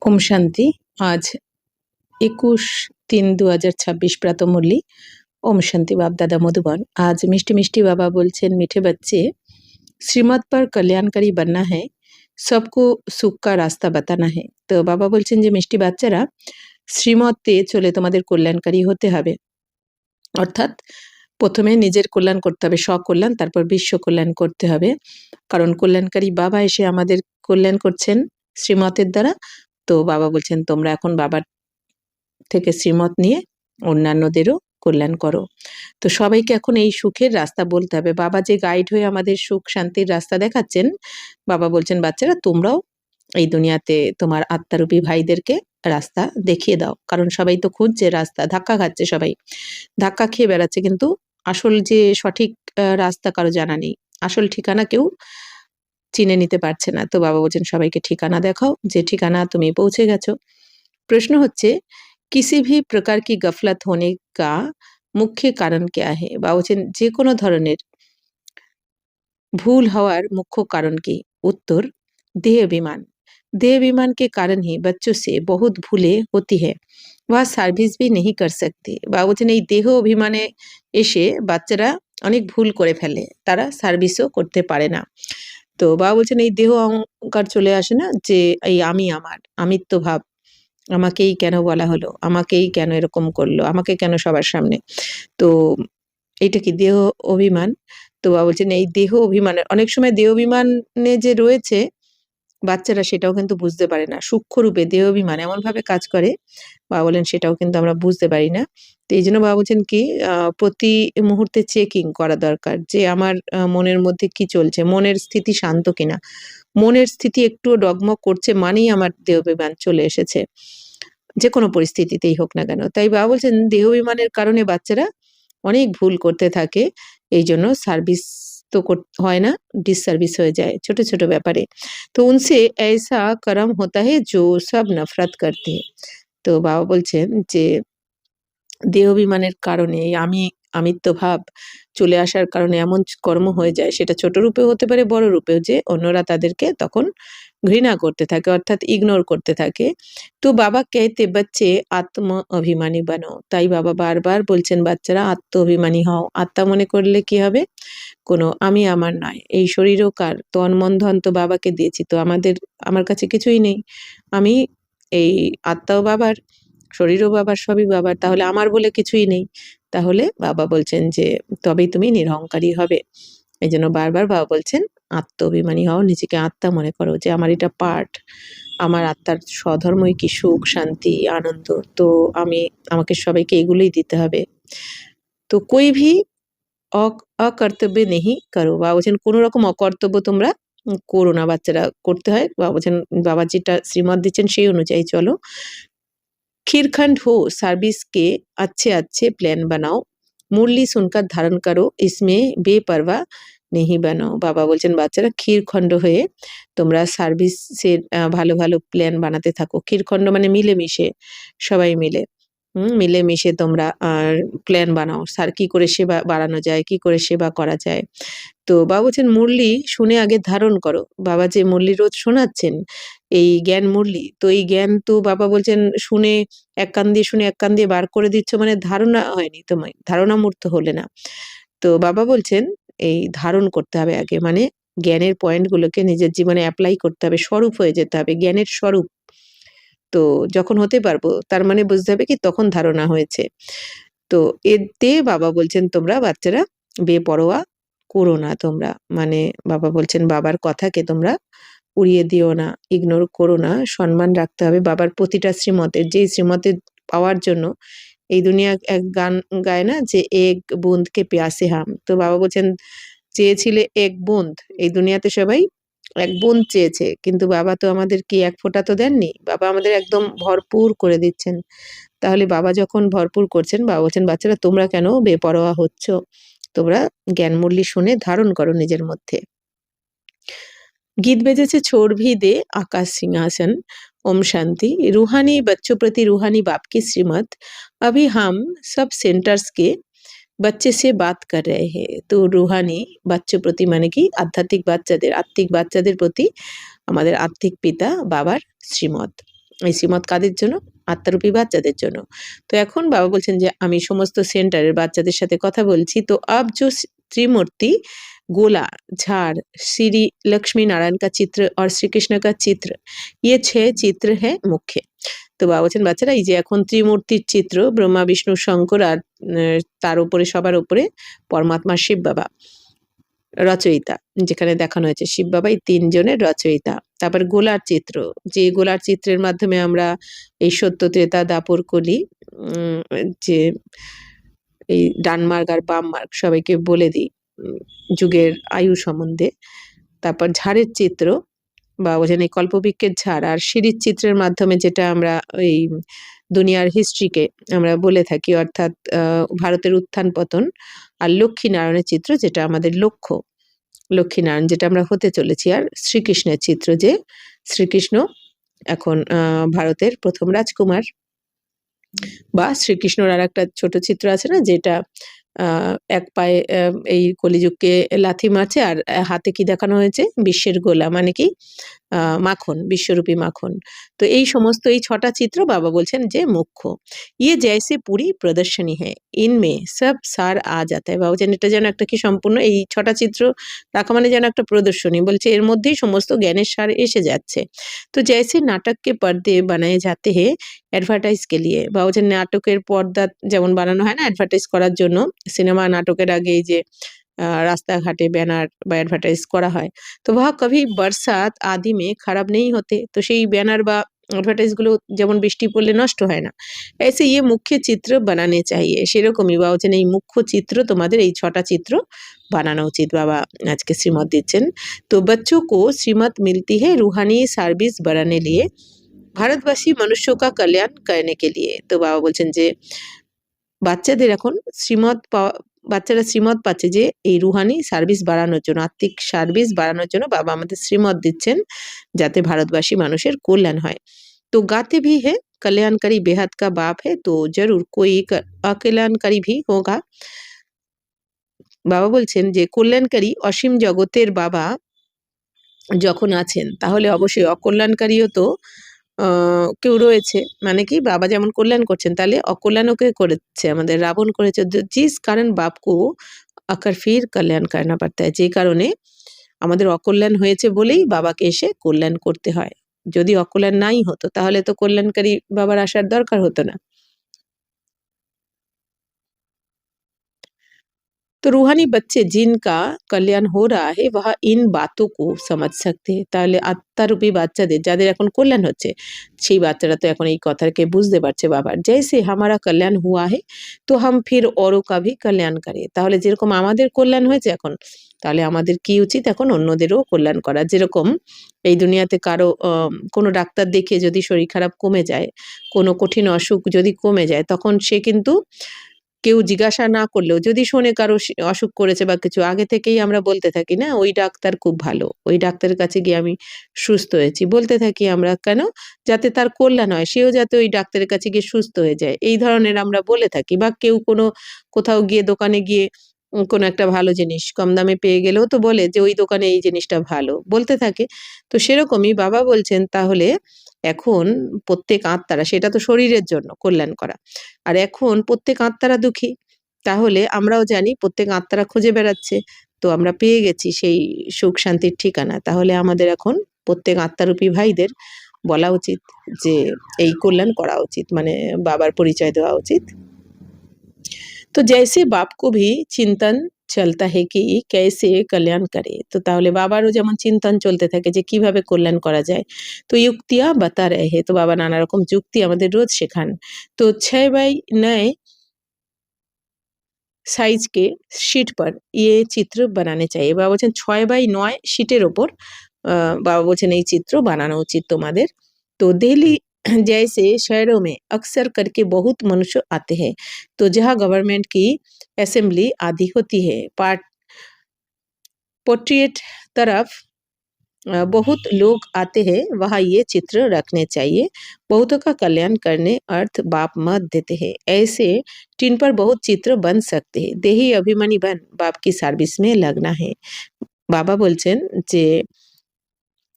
ओम शांति। आज 21-3-2026 प्रातः मुरली। ओम शांति। बाप दादा मधुबन। आज मिष्टी मिष्टी बाबा बोलছেন, मीठे बच्चे, श्रीमत पर कल्याणकारी बनना है, सबको सुख का रास्ता बताना है। तो बाबा बोलছেন যে মিষ্টি বাচ্চারা শ্রীমতে চলে তোমাদের কল্যাণকারী হতে হবে, অর্থাৎ প্রথমে নিজের কল্যাণ করতে হবে, স্বকল্যাণ, তারপর বিশ্ব কল্যাণ করতে হবে। কারণ কল্যাণকারী বাবা এসে আমাদের কল্যাণ করছেন শ্রীমতের দ্বারা। তো বাবা বলছেন তোমরা এখন বাবার থেকে শ্রীমত নিয়ে অন্যান্যদেরও কল্যাণ করো। তো সবাইকে এখন এই সুখের রাস্তা বলতে হবে। বাবা যে গাইড হয়ে আমাদের সুখ শান্তির রাস্তা দেখাচ্ছেন, বাবা বলছেন বাচ্চারা তোমরাও এই দুনিয়াতে তোমার আত্মারূপী ভাইদেরকে রাস্তা দেখিয়ে দাও। কারণ সবাই তো খুঁজছে রাস্তা, ধাক্কা খাচ্ছে, সবাই ধাক্কা খেয়ে বেড়াচ্ছে, কিন্তু আসল যে সঠিক রাস্তা কারো জানা নেই, আসল ঠিকানা কেউ চিনে নিতে পারছে না। তো বাবা বলছেন সবাইকে ঠিকানা দেখাও, যে ঠিকানা তুমি পৌঁছে গেছো। প্রশ্ন হচ্ছে किसी भी प्रकार की गफलत होने का मुख्य कारण क्या है? বা বলছেন যে কোনো ধরনের भूल हवार मुख्य कारण की? उत्तर देह अभिमान। देह अभिमान के कारण ही बच्चों से बहुत भूलें होती है, वह সার্ভিস भी नहीं कर सकते। বা বলছেন এই দেহ অভিমানে এসে বাচ্চারা অনেক ভুল করে ফেলে, তারা সার্ভিসও করতে পারে না। তো বাবা বলছেন এই দেহ অহংকার চলে আসে না, যে এই আমি, আমার আমিত্ব ভাব, আমাকেই কেন বলা হলো, আমাকেই কেন এরকম করলো, আমাকে কেন সবার সামনে। তো এইটা কি দেহ অভিমান? তো বাবা বলছেন এই দেহ অভিমানের অনেক সময় দেহ অভিমানে যে রয়েছে বাচ্চারা সেটাও কিন্তু বুঝতে পারে না। সূক্ষ্ম রূপে দেহ অভিমান এমন ভাবে কাজ করে, বাবা বলেন সেটাও কিন্তু আমরা বুঝতে পারি না। তো এই জন্য বাবা বলছেন কি প্রতি মুহূর্তে চেকিং করা দরকার, যে আমার মনের মধ্যে কি চলছে, মনের স্থিতি শান্ত কিনা। মনের স্থিতি একটুও ডগমগ করছে মানেই আমার দেহ অভিমান চলে এসেছে, যে কোনো পরিস্থিতিতেই হোক না কেন। তাই বাবা বলছেন দেহ অভিমানের কারণে বাচ্চারা অনেক ভুল করতে থাকে, এই জন্য সার্ভিস তো হয় না, ডিসসার্ভিস হয়ে যায় ছোট ছোট ব্যাপারে। তো উনসে ऐसा कर्म होता है जो सब नफरत करते हैं। তো বাবা বলছেন যে দেহ অভিমানের কারণে এই আমিত্ব ভাব চলে আসার কারণে এমন কর্ম হয়ে যায়, সেটা ছোট রূপেও হতে পারে, বড় রূপেও, যে অন্যরা তাদেরকে তখন ঘৃণা করতে থাকে, অর্থাৎ ইগনোর করতে থাকে। তো বাবা कहते बच्चे আত্ম অভিমানী বানো। তাই বাবা বারবার বলছেন বাচ্চারা আত্ম অভিমানী হও। আত্মা মনে করলে কি হবে? কোনো আমি আমার নয়, এই শরীরও কার, তন মন ধন তো বাবাকে দিয়েছি, তো আমার কাছে কিছুই নেই। আমি এই আত্মাও বাবার, শরীরও বাবার, সবই বাবার, তাহলে আমার বলে কিছুই নেই। তাহলে বাবা বলছেন যে তবেই তুমি নিরহংকারী হবে। এই জন্য বারবার বাবা বলছেন আত্ম অভিমানী হও, নিজেকে আত্মা মনে করো, যে আমার এটা পার্ট, আমার আত্মার স্বধর্মই কি সুখ শান্তি আনন্দ। তো আমাকে সবাইকে এগুলোই দিতে হবে। তো কই ভি অকর্তব্য নেহি করো। বাবা বলছেন কোনো রকম অকর্তব্য তোমরা করো না। বাচ্চারা করতে হয়, বাবা বলছেন বাবা যেটা শ্রীমত দিচ্ছেন সেই অনুযায়ী চলো। खीरखंड हो, सर्विस के अच्छे अच्छे प्लान बनाओ, मुरली सुनकर धारण करो, इसमें बेपरवाह नहीं बनो। বাবা বলছেন বাচ্চারা ক্ষীরখণ্ড হয়ে তোমরা সার্ভিসের ভালো ভালো প্ল্যান বানাতে থাকো। ক্ষীরখণ্ড মানে মিলেমিশে, সবাই মিলে মিলেমিশে তোমরা প্ল্যান বানাও, কি করে সেবা বাড়ানো যায়, কি করে সেবা করা যায়। তো বাবা বলছেন মুরলি শুনে আগে ধারণ করো। বাবা যে মুরলি রোজ শোনাচ্ছেন এই জ্ঞান মুরলি, তো এই জ্ঞান তো বাবা বলছেন শুনে এক কান দিয়ে শুনে এক কান দিয়ে বার করে দিচ্ছ, মানে ধারণা হয়নি, তোমায় ধারণা মূর্ত হলে না। তো বাবা বলছেন এই ধারণ করতে হবে আগে, মানে জ্ঞানের পয়েন্টগুলোকে নিজের জীবনে অ্যাপ্লাই করতে হবে, স্বরূপ হয়ে যেতে হবে, জ্ঞানের স্বরূপ। তো যখন হতে পারবো তার মানে বুঝতে হবে কি তখন ধারণা হয়েছে। তো এতে বাবা বলছেন তোমরা বাচ্চারা বেপরোয়া করো না তোমরা, মানে বাবা বলছেন বাবার কথাকে তোমরা উড়িয়ে দিও না, ইগনোর করো না, সম্মান রাখতে হবে বাবার প্রতিটা শ্রীমতের। যেই শ্রীমতের পাওয়ার জন্য এই দুনিয়া এক গান গায় না, যে এক বুঁদকে প্যাসে হাম। তো বাবা বলছেন চেয়েছিলে এক বুঁদ, এই দুনিয়াতে সবাই এক বুঁদ চেয়েছে, কিন্তু বাবা তো আমাদের কি এক ফোঁটা তো দেননি, বাবা আমাদের একদম ভরপুর করে দিচ্ছেন। তাহলে বাবা যখন ভরপুর করছেন, বাবা বলছেন বাচ্চারা তোমরা কেন বেপরোয়া হচ্ছ, তোমরা জ্ঞান মুরলি শুনে ধারণ করো নিজের মধ্যে। गीत बजे से छोड़ भी दे आकाश सिंहासन। ओम शांति। रूहानी बच्चों प्रति रूहानी बाप की श्रीमत। अभी हम सब सेंटर्स के बच्चे से बात कर रहे हैं। तो रूहानी बच्चों प्रति माने कि आध्यात्मिक बाच्चादेर, आत्मिक बाच्चादेर प्रति हमारे आत्मिक पिता बाबार श्रीमत। এই শ্রীমত কাদের জন্য? আত্মারূপী বাচ্চাদের জন্য। তো এখন বাবা বলছেন যে আমি সমস্ত সেন্টারের বাচ্চাদের সাথে কথা বলছি। তো अब जो त्रिमूर्ति गोला, झाड़, श्री लक्ष्मी नारायण का चित्र और श्री कृष्ण का चित्र, ये 6 चित्र है मुख्य। তো বাবা বলছেন বাচ্চারা এই যে এখন ত্রিমূর্তির চিত্র ব্রহ্মা, বিষ্ণু, শঙ্কর আর তার উপরে সবার উপরে পরমাত্মা শিব বাবা রচয়িতা, যেখানে দেখানো হয়েছে শিব বাবা এই ৩ জনের রচয়িতা। তারপর গোলার চিত্র, যে গোলার চিত্রের মাধ্যমে আমরা এই সত্য, ত্রেতা, দাপর, কলি যে এই ডান মার্গ আর বাম মার্গ সবাইকে বলে দিই যুগের আয়ু সম্বন্ধে। তারপর ঝাড়ের চিত্র বা বলছেন এই কল্পবৃক্ষের ঝাড়, আর সিঁড়ির চিত্রের মাধ্যমে যেটা আমরা এই দুনিয়ার হিস্ট্রিকে আমরা বলে থাকি, অর্থাৎ ভারতের উত্থান পতন, আর লক্ষ্মীনারায়ণের চিত্র যেটা আমাদের লক্ষ্য, লক্ষ্মীনারায়ণ যেটা আমরা হতে চলেছি, আর শ্রীকৃষ্ণের চিত্র যে শ্রীকৃষ্ণ এখন ভারতের প্রথম রাজকুমার, বা শ্রীকৃষ্ণর আর একটা ছোট চিত্র আছে না যেটা এক পায়ে এই কলিযুগকে লাথি মারছে, আর হাতে কি দেখানো হয়েছে? বিশ্বের গোলা, মানে কি মাখন, বিশ্বরূপী মাখন। তো এই সমস্ত এই 6টা চিত্র বাবা বলছেন যে মুখ্য। ইয়ে জैसे पूरी प्रदर्शनी है, इनमें सब सार आ जाता है। বাবা বলছেন এটা যেন একটা কি সম্পূর্ণ এই 6টা চিত্র রাখা মানে যেন একটা প্রদর্শনী, বলছে এর মধ্যেই সমস্ত জ্ঞানের সার এসে যাচ্ছে। তো जैसे नाटक के पर्दे बनाए जाते हैं অ্যাডভার্টাইজ কে লিয়ে, বা বলছেন নাটকের পর্দা যেমন বানানো হয় না অ্যাডভার্টাইজ করার জন্য, সিনেমা নাটকের আগে এই যে রাস্তাঘাটে ব্যানার বা অ্যাডভার্টাইজ করা হয়, তো वह कभी बरसात आदि में खराब नहीं होते। তো সেই ব্যানার বা অ্যাডভার্টাইজ গুলো যেমন বৃষ্টি পড়লে নষ্ট হয় না, ऐसे ये मुख्य चित्र बनाने चाहिए। সেরকমই বাবা বলছেন এই মুখ্য চিত্র তোমাদের এই 6টা চিত্র বানানো উচিত। বাবা আজকে শ্রীমত দিচ্ছেন। তো बच्चों को श्रीमत मिलती है रूहानी सर्विस बढ़ाने लिए, ভারতবাসী মনুষ্য কা কল্যাণ করনে কে লিয়ে। তো বাবা বলছেন যে বাচ্চাদের এখন বাচ্চারা শ্রীমত পাচ্ছে যে এই রুহানি সার্ভিস বাড়ানোর জন্য, আত্মিক সার্ভিস বাড়ানোর জন্য বাবা আমাদের শ্রীমত দিচ্ছেন যাতে ভারতবাসী মানুষের কল্যাণ হয়। তো গাতে ভি হে কল্যাণকারী বেহাদ কা বাপ হে, তো জরুর কোই অকল্যাণকারী ভি হোগা। বাবা বলছেন যে কল্যাণকারী অসীম জগতের বাবা যখন আছেন তাহলে অবশ্যই অকল্যাণকারীও তো কেউ রয়েছে, মানে কি বাবা যেমন কল্যাণ করছেন তাহলে অকল্যাণও কে করেছে? আমাদের রাবণ করেছে। জিস কারণ বাপকো আকার ফির কল্যাণ করনা পড়তা হ্যায়, যে কারণে আমাদের অকল্যাণ হয়েছে বলেই বাবাকে এসে কল্যাণ করতে হয়। যদি অকল্যাণ নাই হতো তাহলে তো কল্যাণকারী বাবার আসার দরকার হতো না। तो रूहानी बच्चे जिनका कल्याण हो रहा है वह इन बातों को समझ सकते हैं। তাহলে আত্মারূপী বাচ্চাদের যাদের এখন কল্যাণ হচ্ছে সেই বাচ্চারা তো এখন এই কথাকে বুঝতে পারছে বাবার। जैसे हमारा कल्याण हुआ है तो हम फिर औरों का भी कल्याण करें। তাহলে যেরকম আমাদের কল্যাণ হয়েছে এখন, তাহলে আমাদের কি উচিত এখন? অন্যদেরও কল্যাণ করা। যেরকম এই দুনিয়াতে কারো কোনো ডাক্তার দেখিয়ে যদি শরীর খারাপ কমে যায়, কোনো কঠিন অসুখ যদি কমে যায়, তখন সে কিন্তু কেউ জিজ্ঞাসা না করলেও যদি শোনে কারো অসুখ করেছে বা কিছু, আগে থেকেই আমরা বলতে থাকি না ওই ডাক্তার খুব ভালো, ওই ডাক্তারের কাছে গিয়ে আমি সুস্থ হয়েছি বলতে থাকি আমরা। কেন? যাতে তার কল্যাণ হয়, সেও যাতে ওই ডাক্তারের কাছে গিয়ে সুস্থ হয়ে যায়, এই ধরনের আমরা বলে থাকি। বা কেউ কোনো কোথাও গিয়ে দোকানে গিয়ে কোনো একটা ভালো জিনিস কম দামে পেয়ে গেলেও তো বলে যে ওই দোকানে এই জিনিসটা ভালো, বলতে থাকে। তো সেরকমই বাবা বলছেন তাহলে এখন প্রত্যেক আত্মারা, সেটা তো শরীরের জন্য কল্যাণ করা, আর এখন প্রত্যেক আত্মারা দুঃখী, তাহলে আমরাও জানি প্রত্যেক আত্মারা খুঁজে বেড়াচ্ছে, তো আমরা পেয়ে গেছি সেই সুখ শান্তির ঠিকানা। তাহলে আমাদের এখন প্রত্যেক আত্মারূপী ভাইদের বলা উচিত যে এই কল্যাণ করা উচিত, মানে বাবার পরিচয় দেওয়া উচিত। তো जैसे बाप को भी চিন্তন চলতা হে কি कैसे কল্যাণ করে, তো তাহলে বাবারও যেমন চিন্তন চলতে থাকে যে কিভাবে কল্যাণ করা যায়। তো युक्तियां बता रहे हैं, তো বাবা নানা রকম যুক্তি আমাদের রোজ শেখান। তো 6x9 সাইজ के शीट पर ये চিত্র বানানে चाहिए। বাবা বলছেন 6x9 শিটের ওপর বাবা বলছেন এই চিত্র বানানো উচিত তোমাদের। तो दिल्ली जैसे शहरों में अक्सर करके बहुत मनुष्य आते हैं, तो जहाँ गवर्नमेंट की असेंबली आदि होती है, पोर्ट्रेट तरफ बहुत लोग आते हैं, वहाँ ये चित्र रखने चाहिए। बहुतों का कल्याण करने अर्थ बाप मत देते हैं, ऐसे टीन पर बहुत चित्र बन सकते हैं। देही अभिमानी बन बाप की सार्विस में लगना है। বাবা বলছেন যে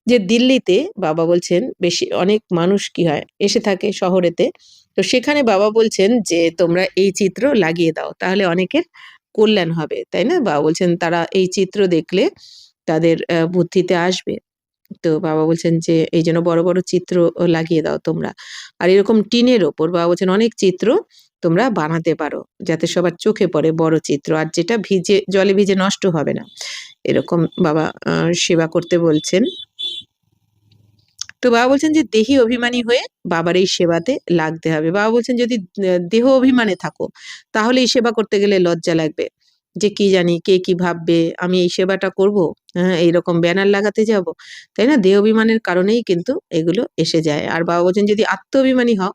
যে দিল্লিতে বাবা বলছেন বেশি অনেক মানুষ কি হয় এসে থাকে শহরেতে, তো সেখানে বাবা বলছেন যে তোমরা এই চিত্র লাগিয়ে দাও, তাহলে অনেকের কল্যাণ হবে, তাই না? বাবা বলছেন তারা এই চিত্র দেখলে তাদের বুদ্ধিতে আসবে। তো বাবা বলছেন যে এই জন্য বড় বড় চিত্র লাগিয়ে দাও তোমরা। আর এরকম টিনের ওপর বাবা বলছেন অনেক চিত্র তোমরা বানাতে পারো, যাতে সবার চোখে পড়ে বড় চিত্র, আর যেটা ভিজে জলে ভিজে নষ্ট হবে না, এরকম বাবা সেবা করতে বলছেন। তো বাবা বলছেন যে দেহি অভিমানী হয়ে বাবার এই সেবাতে লাগতে হবে। বাবা বলছেন যদি দেহ অভিমানে থাকো, তাহলে এই সেবা করতে গেলে লজ্জা লাগবে, যে কি জানি কে কি ভাববে, আমি এই সেবাটা করব, হ্যাঁ এইরকম ব্যানার লাগাতে যাব, তাই না? দেহ অভিমানের কারণেই কিন্তু এগুলো এসে যায়। আর বাবা বলছেন যদি আত্ম অভিমানী হও,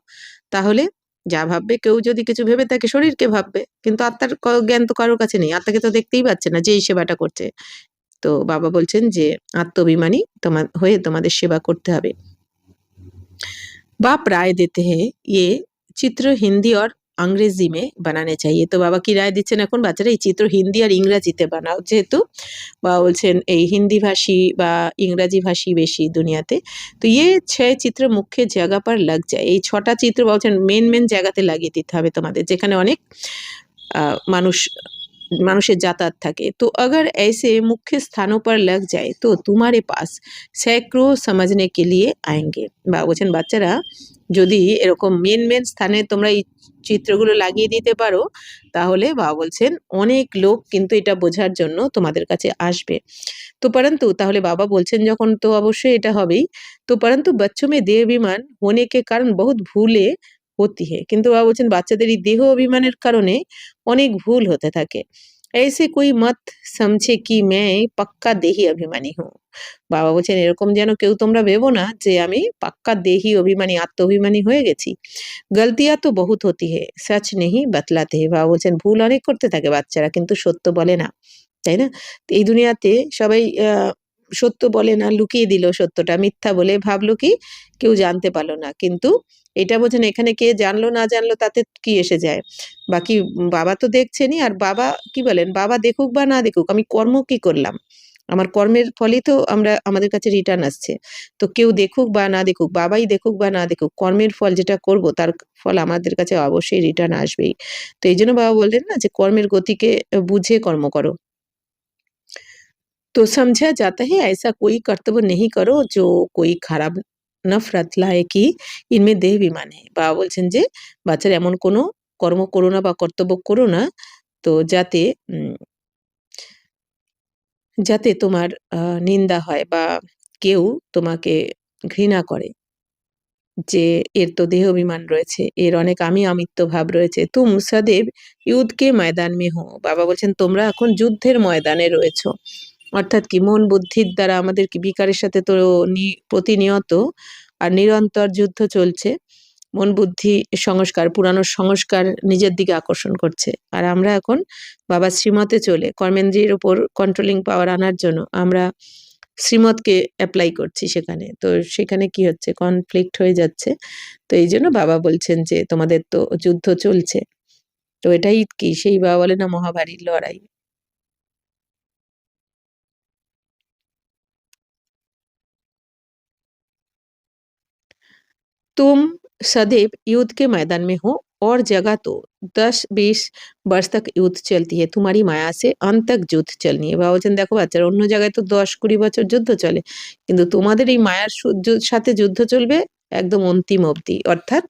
তাহলে যা ভাববে, কেউ যদি কিছু ভেবে থাকে শরীরকে ভাববে, কিন্তু আত্মার জ্ঞান তো কারোর কাছে নেই, আত্মাকে তো দেখতেই পাচ্ছে না যে এই সেবাটা করছে। তো বাবা বলছেন যে আত্ম অভিমানী হয়ে তোমাদের সেবা করতে হবে। बाप राय देते हैं ये चित्र हिंदी और अंग्रेजी में बनाने चाहिए। তো বাবা কি রায় দিচ্ছেন এখন, বাচ্চারা এই চিত্র হিন্দি আর ইংরাজিতে বানাও, যেহেতু বাবা বলছেন এই হিন্দি ভাষী বা ইংরাজি ভাষী বেশি দুনিয়াতে। তো ये 6 চিত্র মুখ্য জায়গা पर लग जाए, এই 6টা চিত্র বলছেন মেন মেন জায়গাতে লাগিয়ে দিতে হবে তোমাদের, যেখানে অনেক মানুষ মানুষের যাতায়াত থাকে। তো अगर ऐसे मुख्य स्थानों पर लग जाए तो तुम्हारे पास सैकड़ों समझने के लिए आएंगे। বা বলছেন বাচ্চারা যদি এরকম মেন মেন স্থানে তোমরা এই চিত্রগুলো লাগিয়ে দিতে পারো, তাহলে বাবা বলছেন অনেক লোক কিন্তু এটা বোঝার জন্য তোমাদের কাছে আসবে। তো परंतु তাহলে বাবা বলছেন যখন, তো অবশ্যই এটা হবেই। তো परंतु बच्चों में देह अभिमान होने के कारण बहुत भूले होती है, কিন্তু বাবা বলছেন বাচ্চাদের এই দেহ অভিমানের কারণে অনেক ভুল হতে থাকে। ऐसे कोई मत समझे कि मैं पक्का देही अभिमानी हूँ। বাবা বলছেন এরকম যেন কেউ তোমরা ভেবো না যে আমি পাক্কা দেহি অভিমানী আত্ম অভিমানী হয়ে গেছি। গলতিয়া তো বহুত হতি হে, সচ নেহি বাতলাতে হে। বাবা বলছেন ভুল অনেক করতে থাকে বাচ্চারা, কিন্তু সত্য বলে না, তাই না? তো এই দুনিয়াতে সবাই সত্য বলে না, লুকিয়ে দিল সত্যটা, মিথ্যা বলে ভাবলো কি কেউ জানতে পারলো না, কিন্তু এটা বোঝেন এখানে কে জানলো না জানলো তাতে কি এসে যায়, বাকি বাবা তো দেখছেনই। আর বাবা কি বলেন, বাবা দেখুক বা না দেখুক, আমি কর্ম কি করলাম, আমার কর্মের ফলই তো আমাদের কাছে রিটার্ন আসছে। তো কেউ দেখুক বা না দেখুক, বাবাই দেখুক বা না দেখুক, কর্মের ফল যেটা করব তার ফল আমাদের কাছে অবশ্যই রিটার্ন আসবেই। তো এই জন্য বাবা বললেন না যে কর্মের গতিকে বুঝে কর্ম করো। तो समझा जाता है ऐसा कोई कर्तव्य नहीं करो जो कोई খারাপ নফরত লায়ে কি ইনমে দেহ বিমান है। বাবা বলছেন যে বাচ্চারা এমন কোনো কর্ম করো না বা কর্তব্য করো না, তো যাতে যাতে তোমার নিন্দা হয় বা কেউ তোমাকে ঘৃণা করে, যে এর তো দেহ অভিমান রয়েছে, এর অনেক আমি আমিত্ব ভাব রয়েছে। তুম সदैव युद्ध के मैदान में हो। বাবা বলছেন তোমরা এখন যুদ্ধের ময়দানে রয়েছো। অর্থাৎ কি মন বুদ্ধির দ্বারা আমাদের কি বিকারের সাথে তো প্রতিনিয়ত আর নিরন্তর যুদ্ধ চলছে। মন বুদ্ধি সংস্কার, পুরানো সংস্কার নিজের দিকে আকর্ষণ করছে। আর আমরা এখন বাবার শ্রীমতে চলে কর্মেন্দ্রিয়ের উপর কন্ট্রোলিং পাওয়ার আনার জন্য আমরা শ্রীমতকে অ্যাপ্লাই করছি সেখানে। তো সেখানে কি হচ্ছে, কনফ্লিক্ট হয়ে যাচ্ছে। তো এই জন্য বাবা বলছেন যে তোমাদের তো যুদ্ধ চলছে। তো এটাই কি সেই বাবা বলে না মহাভারী লড়াই। तुम सदैव युद्ध के मैदान में हो और जगह तो 10-20 वर्ष तक युद्ध चलती है, तुम्हारी माया से अंत तक যুদ্ধ চলনি है। বাবা বলছেন দেখো বাচ্চারা অন্য জায়গায় তো 10-20 বছর যুদ্ধ চলে, কিন্তু তোমাদের এই মায়ার সাথে যুদ্ধ চলবে একদম অন্তিম অবধি। অর্থাৎ